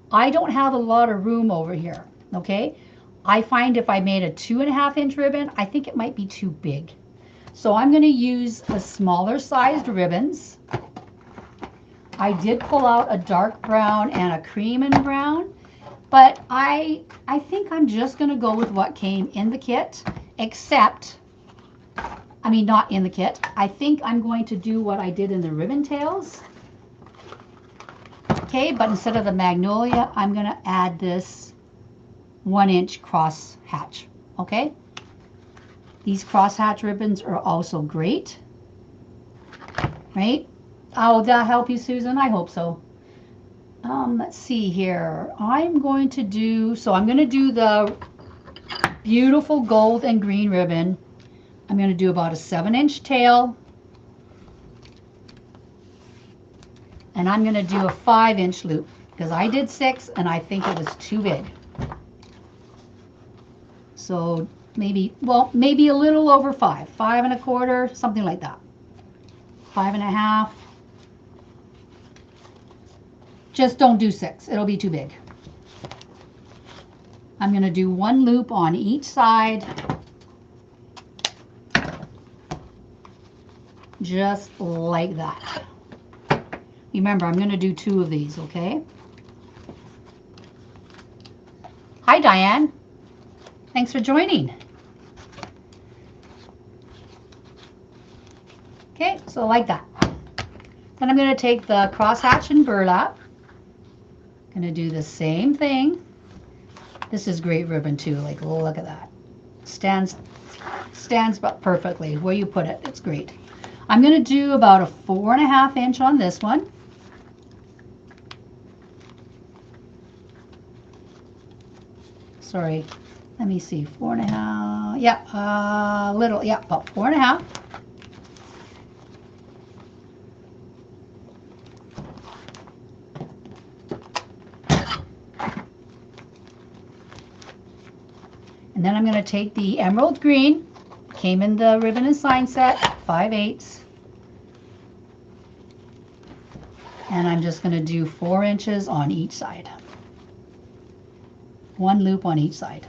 I don't have a lot of room over here, okay? I find if I made a 2.5 inch ribbon, I think it might be too big. So I'm going to use the smaller sized ribbons. I did pull out a dark brown and a cream and brown, but I think I'm just going to go with what came in the kit, except, I mean, not in the kit. I think I'm going to do what I did in the ribbon tails. Okay, but instead of the Magnolia, I'm going to add this 1-inch cross hatch. Okay, these cross hatch ribbons are also great, right? Oh, will that help you, Susan? I hope so. Let's see here. I'm going to do the beautiful gold and green ribbon. I'm going to do about a 7-inch tail. And I'm going to do a 5-inch loop because I did 6 and I think it was too big. So maybe a little over 5, 5 1/4, something like that. 5 1/2. Just don't do 6. It'll be too big. I'm going to do 1 loop on each side. Just like that. Remember, I'm going to do 2 of these, okay? Hi, Diane. Thanks for joining. Okay, so like that. Then I'm going to take the crosshatch and burlap. Going to do the same thing. This is great ribbon too. Like, look at that. Stands perfectly where you put it. It's great. I'm going to do about a 4 1/2 inch on this one. Sorry, let me see. 4 1/2. Yeah, little. Yeah, about 4 1/2. And then I'm going to take the emerald green, came in the ribbon and sign set, 5/8. And I'm just going to do 4 inches on each side. 1 loop on each side.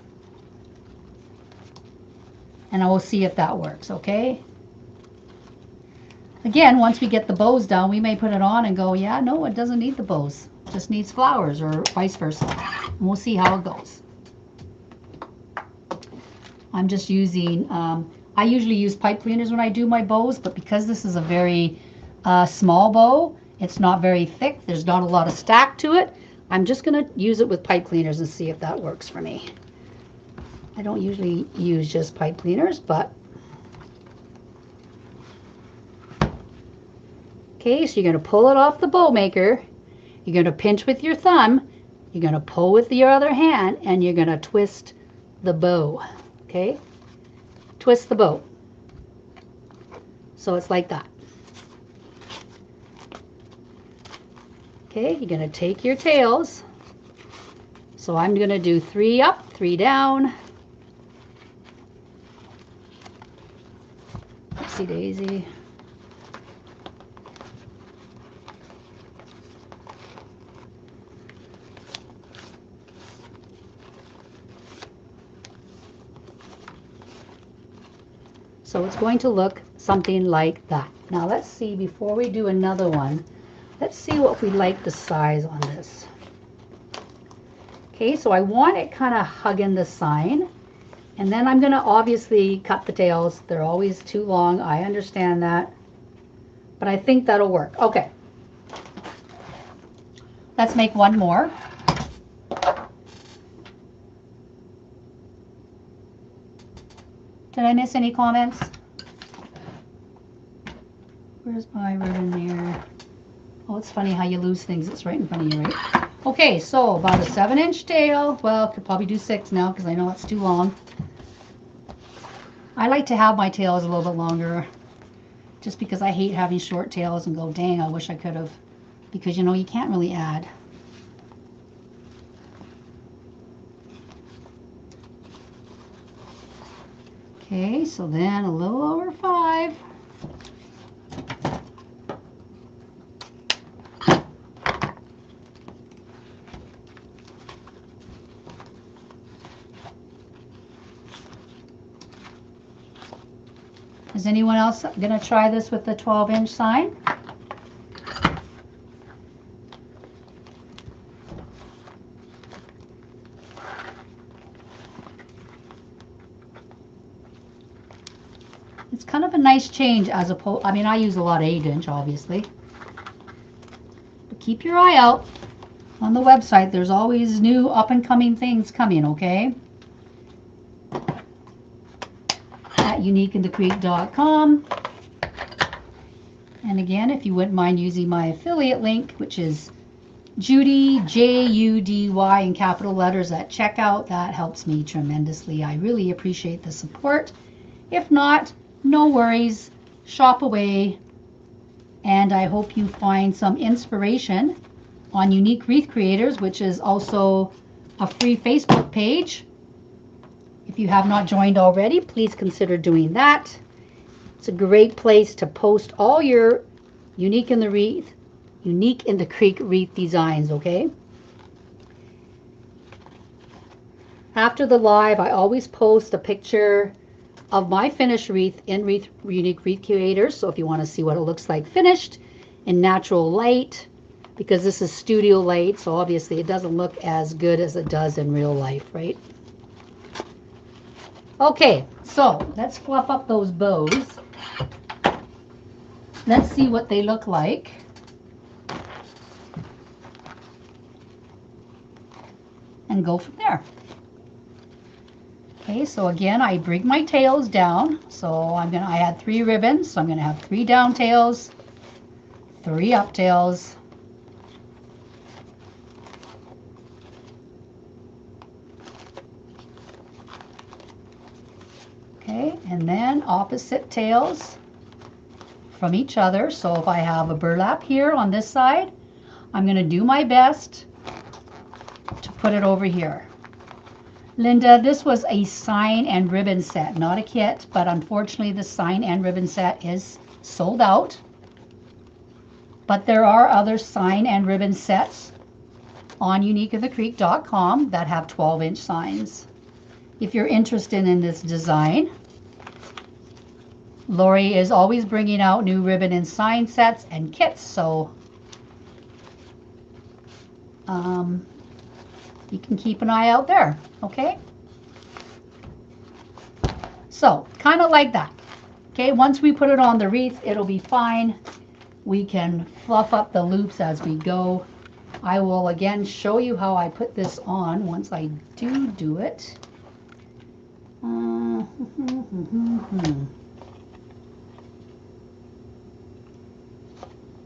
And I will see if that works, okay? Again, once we get the bows down, we may put it on and go, yeah, no, it doesn't need the bows. It just needs flowers, or vice versa. And we'll see how it goes. I'm just using, I usually use pipe cleaners when I do my bows, but because this is a very small bow, it's not very thick, there's not a lot of stack to it, I'm just going to use it with pipe cleaners and see if that works for me. I don't usually use just pipe cleaners, but... Okay, so you're going to pull it off the bow maker, you're going to pinch with your thumb, you're going to pull with your other hand, and you're going to twist the bow. Okay, twist the bow. So it's like that. Okay, you're going to take your tails. So I'm going to do 3 up, 3 down. Oopsie daisy. So it's going to look something like that. Now let's see, before we do another one, let's see what we like the size on this. Okay, so I want it kind of hugging the sign. And then I'm going to obviously cut the tails. They're always too long. I understand that. But I think that'll work. Okay. Let's make one more. Did I miss any comments? Where's my ribbon here? Oh, it's funny how you lose things. It's right in front of you, right? Okay, so about a 7-inch tail. Well, could probably do 6 now because I know it's too long. I like to have my tails a little bit longer just because I hate having short tails and go, dang, I wish I could have. Because, you know, you can't really add. Okay, so then a little over 5. Is anyone else going to try this with the 12-inch sign? It's kind of a nice change as opposed, I mean, I use a lot of 8-inch, obviously. But keep your eye out on the website. There's always new up-and-coming things coming, okay? At uniqueinthecreek.com. And again, if you wouldn't mind using my affiliate link, which is Judy, Judy in capital letters at checkout, that helps me tremendously. I really appreciate the support. If not, no worries, shop away, and I hope you find some inspiration on Unique Wreath Creators, which is also a free Facebook page. If you have not joined already, please consider doing that. It's a great place to post all your Unique in the Creek wreath designs, okay? After the live, I always post a picture of my finished wreath in Unique Wreath Creators. So if you want to see what it looks like finished in natural light, because this is studio light, so obviously it doesn't look as good as it does in real life, right? Okay, so let's fluff up those bows. Let's see what they look like. And go from there. Okay, so again, I bring my tails down. So I had 3 ribbons, so I'm gonna have 3 down tails, 3 up tails. Okay, and then opposite tails from each other. So if I have a burlap here on this side, I'm gonna do my best to put it over here. Linda, this was a sign and ribbon set, not a kit, but unfortunately the sign and ribbon set is sold out. But there are other sign and ribbon sets on uniqueinthecreek.com that have 12-inch signs. If you're interested in this design, Lori is always bringing out new ribbon and sign sets and kits, so you can keep an eye out there, okay? So, kind of like that. Okay, once we put it on the wreath, it'll be fine. We can fluff up the loops as we go. I will again show you how I put this on once I do it.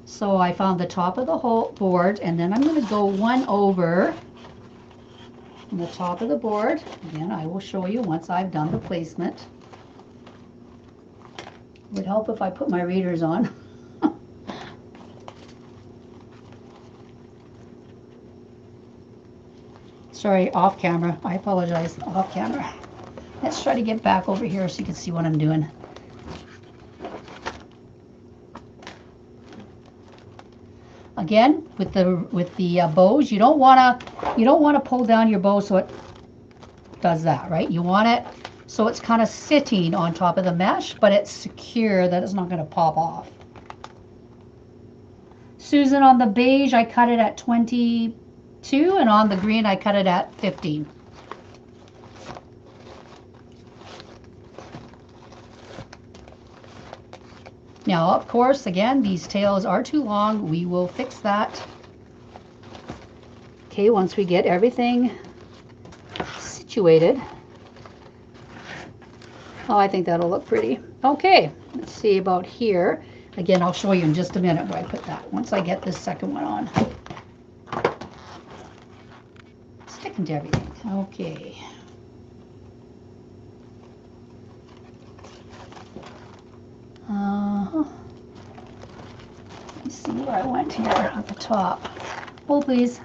So I found the top of the whole board, and then I'm going to go one over on the top of the board. Again, I will show you once I've done the placement. It would help if I put my readers on. Sorry, off camera. I apologize, off camera. Let's try to get back over here so you can see what I'm doing. Again, with the bows, you don't want to pull down your bow so it does that, right? You want it so it's kind of sitting on top of the mesh, but it's secure that it's not going to pop off. Susan, on the beige, I cut it at 22, and on the green, I cut it at 15. Now, of course, again, these tails are too long. We will fix that. Okay, once we get everything situated. Oh, I think that'll look pretty. Okay, let's see about here. Again, I'll show you in just a minute where I put that once I get this second one on. Sticking to everything. Okay. Let me see where I went here at the top. Hold, please.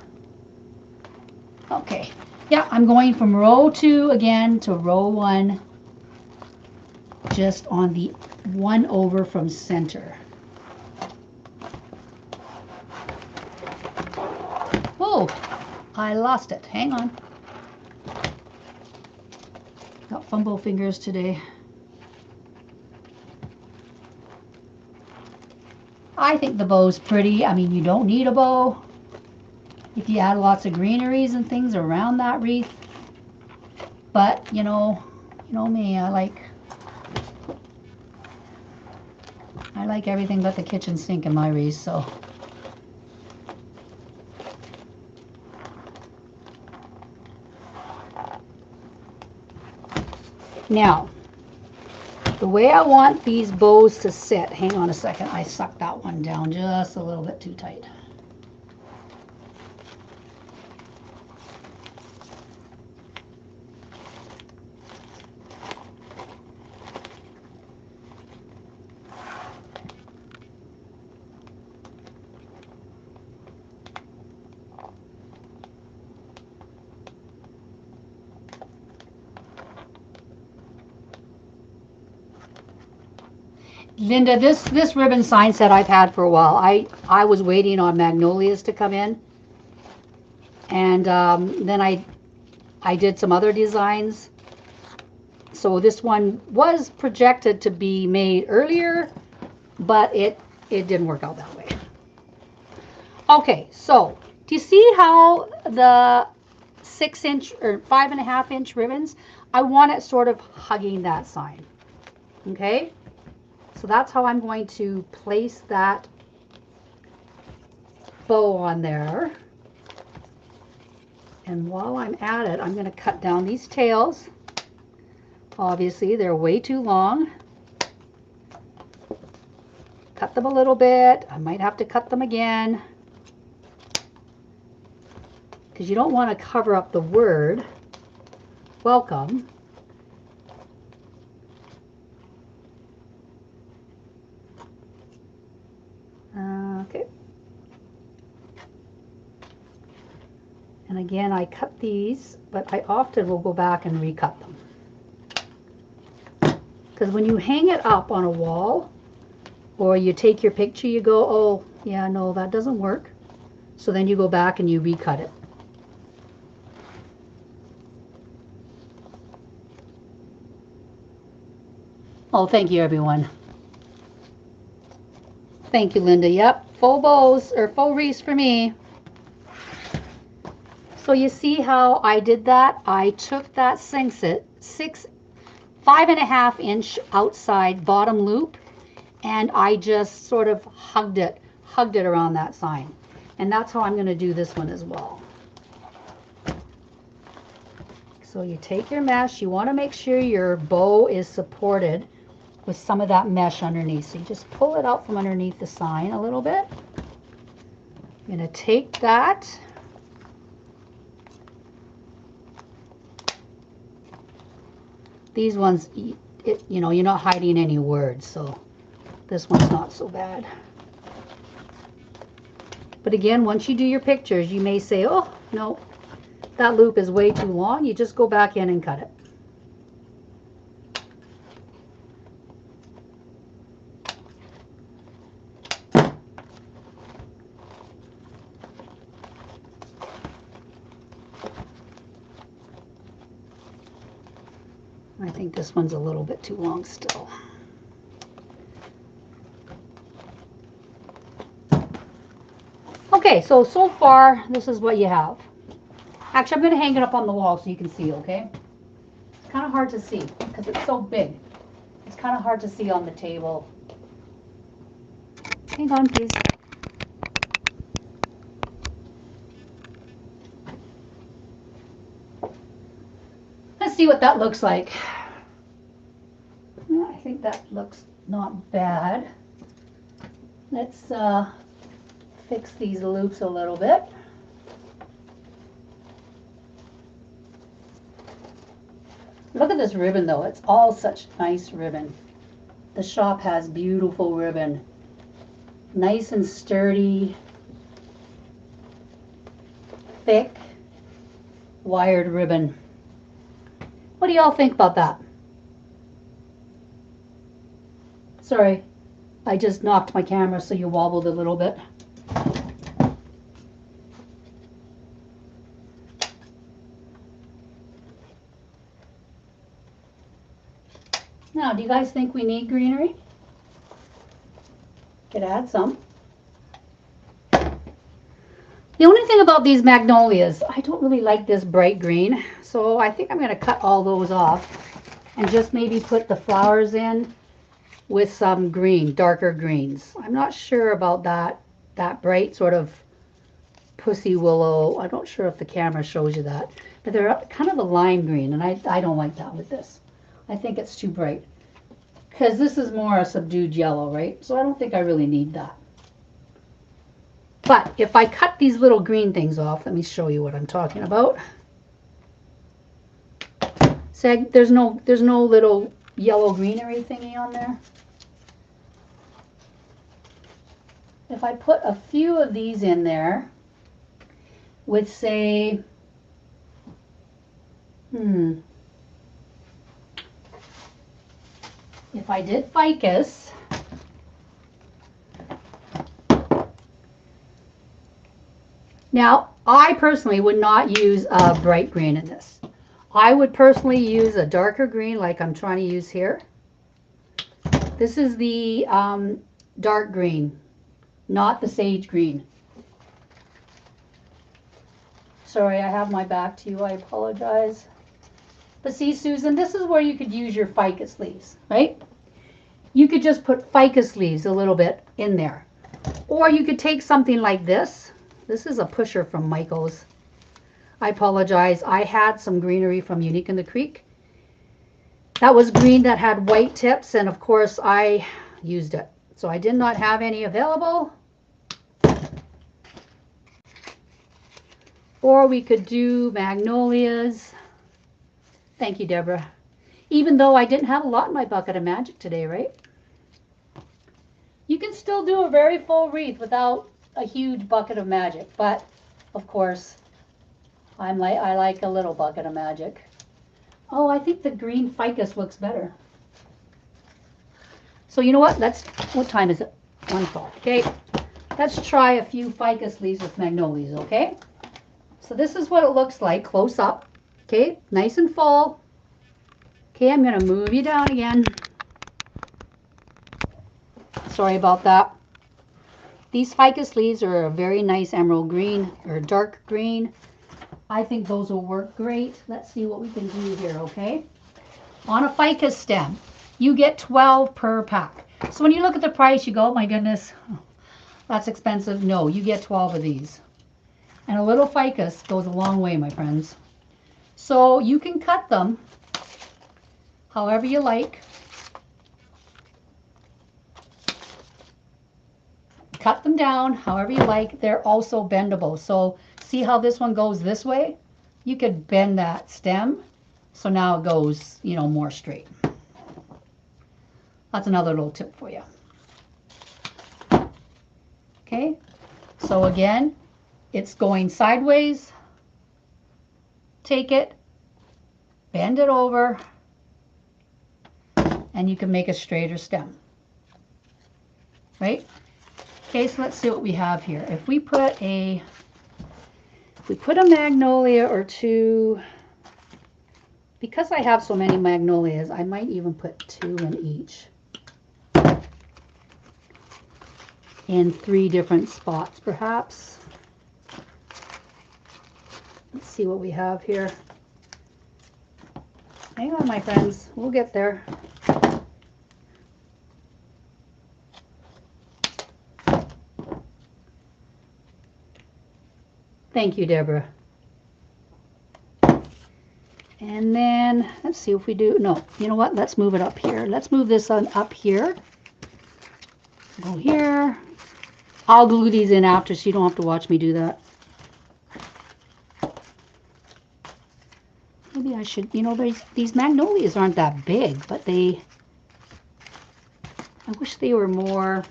Okay. Yeah, I'm going from row 2 again to row 1, just on the one over from center. Oh, I lost it. Hang on. Got fumble fingers today. I think the bow's pretty. I mean, you don't need a bow if you add lots of greeneries and things around that wreath. But, you know me, I like like everything but the kitchen sink in my wreath, so. Now, the way I want these bows to sit, hang on a second, I sucked that one down just a little bit too tight. Linda, this ribbon sign set I've had for a while. I was waiting on magnolias to come in, and then I did some other designs. So this one was projected to be made earlier, but it didn't work out that way. Okay, so do you see how the 6-inch or 5.5-inch ribbons? I want it sort of hugging that sign. Okay. So that's how I'm going to place that bow on there. And while I'm at it, I'm going to cut down these tails. Obviously, they're way too long. Cut them a little bit. I might have to cut them again, because you don't want to cover up the word welcome. Okay. And again, I cut these, but I often will go back and recut them. Because when you hang it up on a wall, or you take your picture, you go, oh, yeah, no, that doesn't work. So then you go back and you recut it. Oh, thank you, everyone. Thank you, Linda. Yep, full bows or full wreaths for me. So you see how I did that? I took that 5.5-inch outside bottom loop, and I just sort of hugged it around that sign. And that's how I'm going to do this one as well. So you take your mesh. You want to make sure your bow is supported with some of that mesh underneath. So you just pull it out from underneath the sign a little bit. I'm going to take that. These ones, you know, you're not hiding any words, so this one's not so bad. But again, once you do your pictures, you may say, oh, no, that loop is way too long. You just go back in and cut it. I think this one's a little bit too long still. Okay, so far, this is what you have. Actually, I'm going to hang it up on the wall so you can see, okay? It's kind of hard to see because it's so big. It's kind of hard to see on the table. Hang on, please. Let's see what that looks like. I think that looks not bad. Let's fix these loops a little bit. Look at this ribbon though. It's all such nice ribbon. The shop has beautiful ribbon. Nice and sturdy, thick, wired ribbon. What do y'all think about that? Sorry, I just knocked my camera so you wobbled a little bit. Now, do you guys think we need greenery? Could add some. The only thing about these magnolias, I don't really like this bright green, so I think I'm going to cut all those off and just maybe put the flowers in with some green, darker greens. I'm not sure about that bright sort of pussy willow. I'm not sure if the camera shows you that, but they're kind of a lime green, and I don't like that with this. I think it's too bright because this is more a subdued yellow, right? So I don't think I really need that. But if I cut these little green things off, let me show you what I'm talking about. So there's no little yellow greenery thingy on there. If I put a few of these in there with, say, if I did ficus, now I personally would not use a bright green in this. I would personally use a darker green like I'm trying to use here. This is the dark green, not the sage green. Sorry, I have my back to you. I apologize. But see, Susan, this is where you could use your ficus leaves, right? You could just put ficus leaves a little bit in there. Or you could take something like this. This is a pusher from Michael's. I apologize. I had some greenery from Unique in the Creek. That was green that had white tips, and of course I used it. So I did not have any available. Or we could do magnolias. Thank you, Deborah. Even though I didn't have a lot in my bucket of magic today, right? You can still do a very full wreath without a huge bucket of magic, but of course, I like a little bucket of magic. Oh, I think the green ficus looks better. So you know what? What time is it? 1 o'clock. Okay, let's try a few ficus leaves with magnolias, okay? So this is what it looks like close up. Okay, nice and full. Okay, I'm going to move you down again. Sorry about that. These ficus leaves are a very nice emerald green or dark green. I think those will work great. Let's see what we can do here, okay? On a ficus stem, you get 12 per pack. So when you look at the price, you go, oh my goodness, that's expensive. No, you get 12 of these. And a little ficus goes a long way, my friends. So you can cut them however you like. Cut them down however you like. They're also bendable. So see how this one goes this way? You could bend that stem so now it goes, you know, more straight. That's another little tip for you. Okay, so again, it's going sideways. Take it, bend it over, and you can make a straighter stem. Right? Okay, so let's see what we have here. If we put a magnolia or two, because I have so many magnolias, I might even put 2 in each. In 3 different spots, perhaps. Let's see what we have here. Hang on, my friends. We'll get there. Thank you, Deborah. And then, let's see if we do, no, you know what? Let's move it up here. Let's move this on up here. Go here. I'll glue these in after so you don't have to watch me do that. Maybe I should, you know, these magnolias aren't that big, but I wish they were more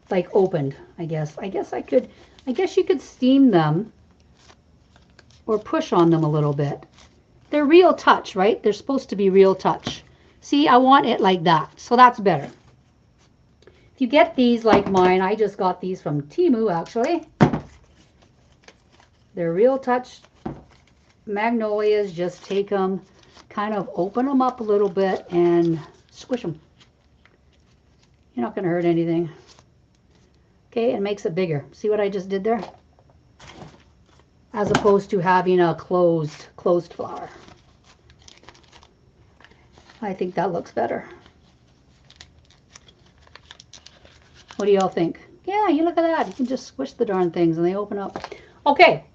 like opened, I guess. I guess you could steam them or push on them a little bit. They're real touch, right? They're supposed to be real touch. See, I want it like that, so that's better. If you get these like mine, I just got these from Temu actually. They're real touch magnolias. Just take them, kind of open them up a little bit and squish them. You're not going to hurt anything. Okay, it makes it bigger. See what I just did there? As opposed to having a closed flower. I think that looks better. What do y'all think? Yeah, you look at that. You can just squish the darn things and they open up. Okay,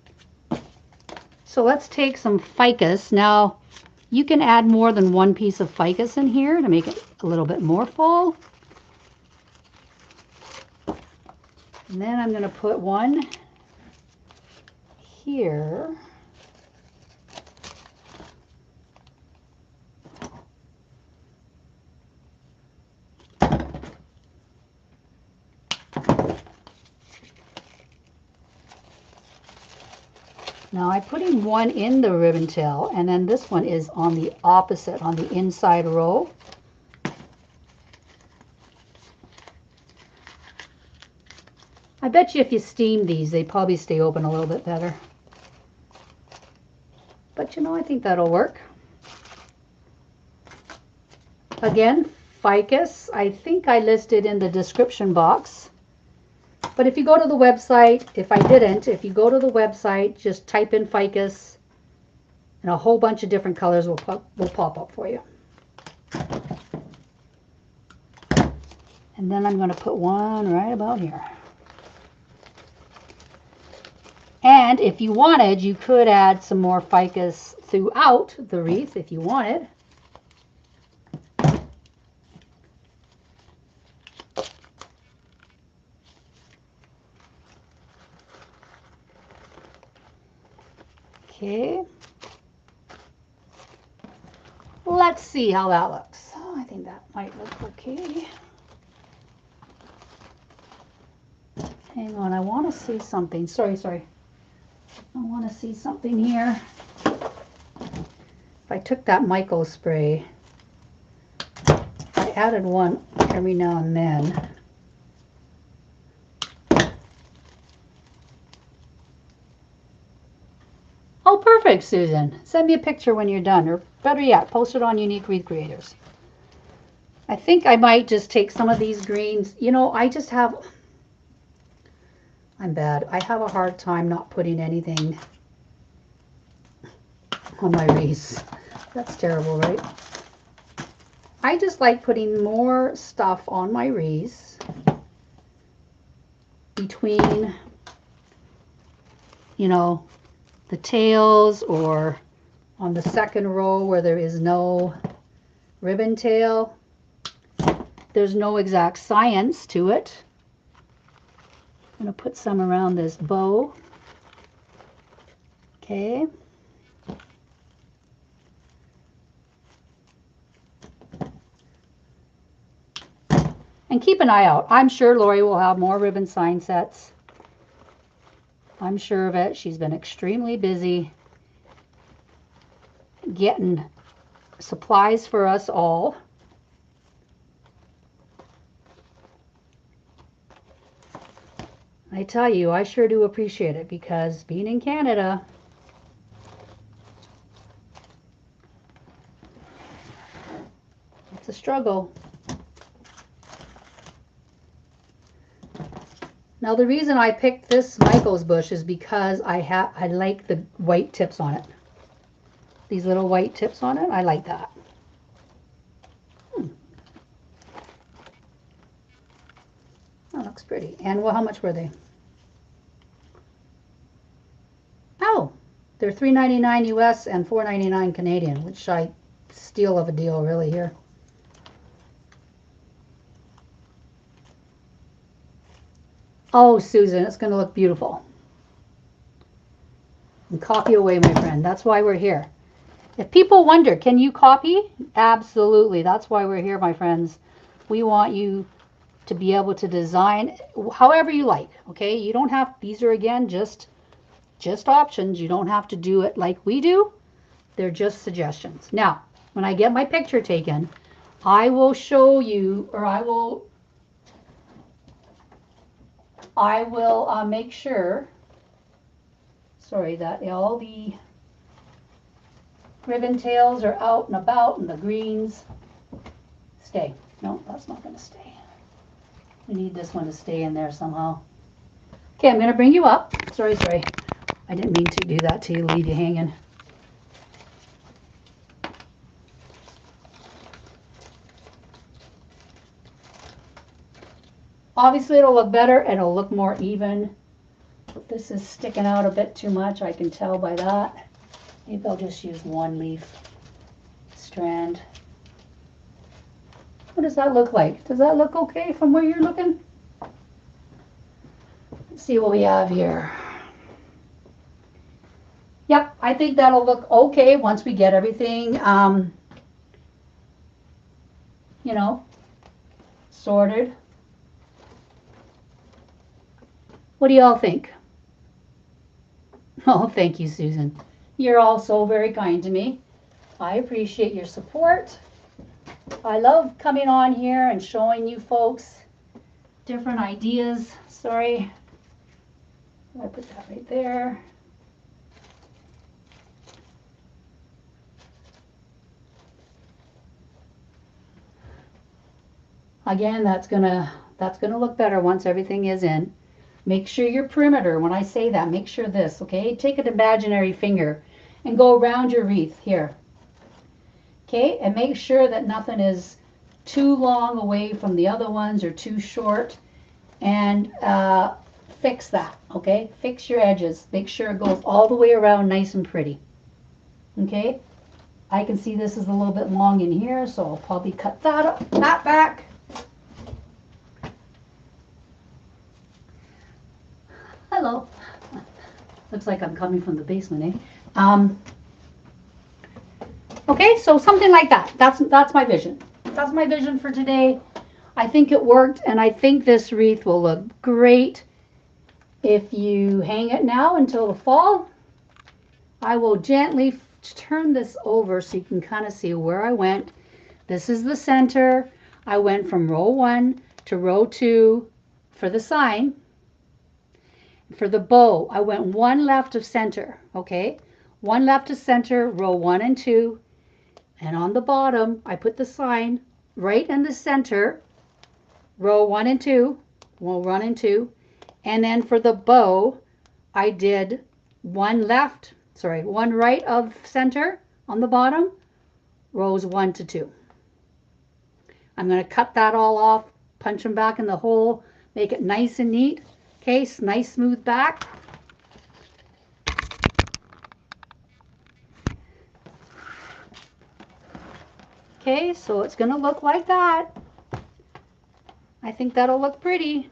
so let's take some ficus. Now, you can add more than one piece of ficus in here to make it a little bit more full. And then I'm going to put one here. Now I'm putting one in the ribbon tail, and then this one is on the opposite, on the inside row. I bet you if you steam these, they probably stay open a little bit better. But you know, I think that'll work. Again, ficus, I think I listed in the description box. But if you go to the website, if I didn't, if you go to the website, just type in ficus, and a whole bunch of different colors will pop up for you. And then I'm going to put one right about here. And if you wanted, you could add some more ficus throughout the wreath if you wanted. Okay. Let's see how that looks. Oh, I think that might look okay. Hang on, I want to see something. Sorry. I want to see something here. If I took that Michael spray, I added one every now and then. Oh, perfect, Susan. Send me a picture when you're done, or better yet, post it on Unique Wreath Creators. I think I might just take some of these greens. You know, I'm bad. I have a hard time not putting anything on my wreaths. That's terrible, right? I just like putting more stuff on my wreaths between, you know, the tails or on the second row where there is no ribbon tail. There's no exact science to it. I'm going to put some around this bow. Okay. And keep an eye out. I'm sure Lori will have more ribbon sign sets. I'm sure of it. She's been extremely busy getting supplies for us all. I tell you, I sure do appreciate it, because being in Canada, it's a struggle. Now the reason I picked this Michael's bush is because I like the white tips on it. These little white tips on it, I like that. That looks pretty. And well, how much were they? Oh, they're $3.99 US and $4.99 Canadian, which I steal of a deal really here. Oh, Susan, it's going to look beautiful. And copy away, my friend. That's why we're here. If people wonder, can you copy? Absolutely. That's why we're here, my friends. We want you to be able to design however you like. Okay, you don't have, these are again just options. You don't have to do it like we do. They're just suggestions. Now, when I get my picture taken, I will show you, or I will make sure, sorry, that all the ribbon tails are out and about and the greens stay. No, that's not going to stay. We need this one to stay in there somehow. Okay, I'm going to bring you up. Sorry. I didn't mean to do that to you, leave you hanging. Obviously it'll look better and it'll look more even. This is sticking out a bit too much, I can tell by that. Maybe I'll just use one leaf strand. What does that look like? Does that look okay from where you're looking? Let's see what we have here. Yep, I think that'll look okay once we get everything, you know, sorted. What do y'all think? Oh, thank you, Susan. You're all so very kind to me. I appreciate your support. I love coming on here and showing you folks different ideas. Sorry, I put that right there. Again, that's gonna look better once everything is in. Make sure your perimeter, when I say that, make sure this, okay? Take an imaginary finger and go around your wreath here. Okay, and make sure that nothing is too long away from the other ones or too short, and fix that, okay? Fix your edges. Make sure it goes all the way around nice and pretty. Okay, I can see this is a little bit long in here, so I'll probably cut that back. Hello. Looks like I'm coming from the basement, eh? Okay, so something like that. That's my vision. That's my vision for today. I think it worked, and I think this wreath will look great if you hang it now until the fall. I will gently turn this over so you can kind of see where I went. This is the center. I went from row 1 to row 2 for the sign. For the bow, I went one left of center, okay? One left of center, row 1 and 2. And on the bottom, I put the sign right in the center, row 1 and 2, row 1 and 2. And then for the bow, I did one right of center on the bottom, rows 1 to 2. I'm going to cut that all off, punch them back in the hole, make it nice and neat. Okay, nice smooth back. Okay, so it's going to look like that. I think that'll look pretty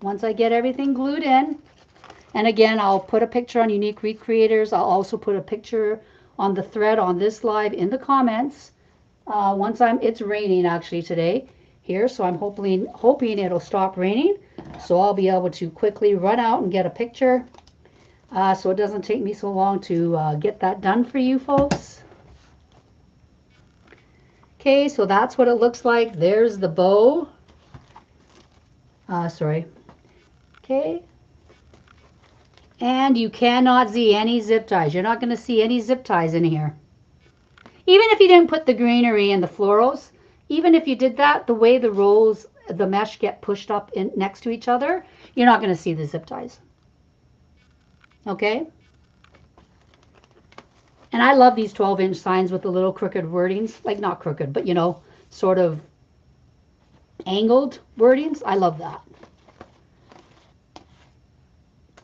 once I get everything glued in. And again, I'll put a picture on Unique Wreath Creators. I'll also put a picture on the thread on this live in the comments. It's raining actually today here, so I'm hoping it'll stop raining, so I'll be able to quickly run out and get a picture, so it doesn't take me so long to get that done for you folks. Okay, so that's what it looks like. There's the bow. Okay. And you cannot see any zip ties. You're not going to see any zip ties in here. Even if you didn't put the greenery and the florals, even if you did that, the way the rolls, the mesh get pushed up in next to each other, you're not going to see the zip ties. Okay? And I love these 12-inch signs with the little crooked wordings. Like, not crooked, but, you know, sort of angled wordings. I love that.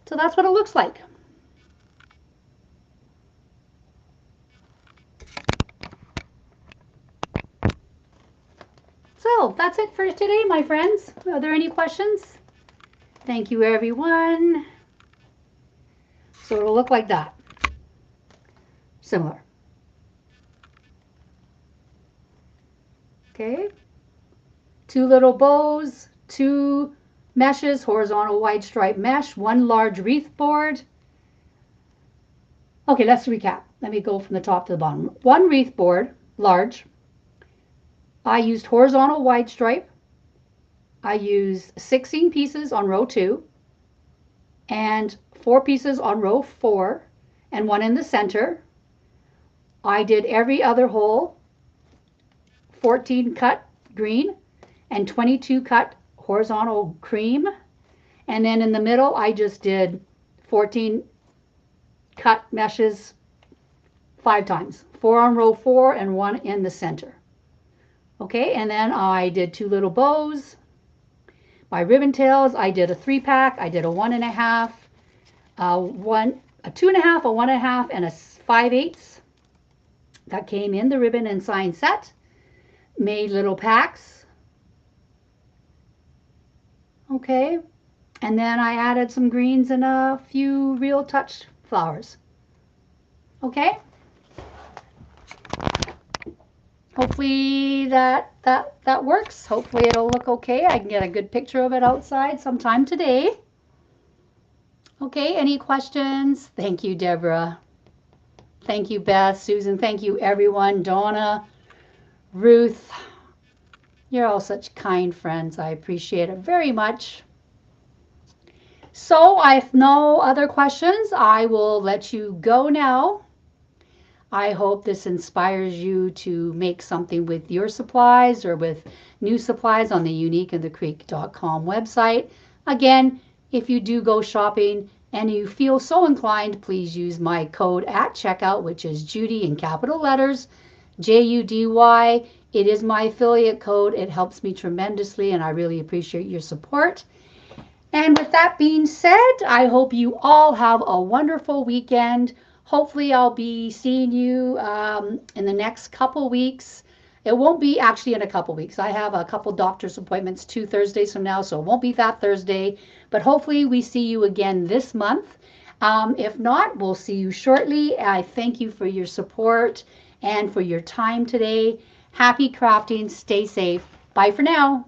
So that's what it looks like. So that's it for today, my friends. Are there any questions? Thank you, everyone. So it'll look like that. Similar. Okay. 2 little bows, 2 meshes, horizontal wide stripe mesh, 1 large wreath board. Okay, let's recap. Let me go from the top to the bottom. 1 wreath board, large. I used horizontal wide stripe. I used 16 pieces on row 2 and 4 pieces on row 4 and 1 in the center. I did every other hole 14 cut green and 22 cut horizontal cream, and then in the middle I just did 14 cut meshes 5 times, 4 on row 4 and 1 in the center. Okay, and then I did 2 little bows, My ribbon tails, I did a 3-pack. I did a 1.5, a 2.5, a 1.5, and a 5/8 that came in the ribbon and sign set. Made little packs. Okay. And then I added some greens and a few real touch flowers. Okay. Hopefully that works. Hopefully it'll look okay. I can get a good picture of it outside sometime today. Okay, any questions? Thank you, Deborah. Thank you, Beth, Susan. Thank you, everyone. Donna, Ruth. You're all such kind friends. I appreciate it very much. So, if no other questions, I will let you go now. I hope this inspires you to make something with your supplies or with new supplies on the uniqueinthecreek.com website. Again, if you do go shopping and you feel so inclined, please use my code at checkout, which is Judy in capital letters, JUDY. It is my affiliate code. It helps me tremendously, and I really appreciate your support. And with that being said, I hope you all have a wonderful weekend. Hopefully I'll be seeing you in the next couple weeks. It won't be actually in a couple weeks. I have a couple doctor's appointments 2 Thursdays from now, so it won't be that Thursday. But hopefully we see you again this month. If not, we'll see you shortly. I thank you for your support and for your time today. Happy crafting. Stay safe. Bye for now.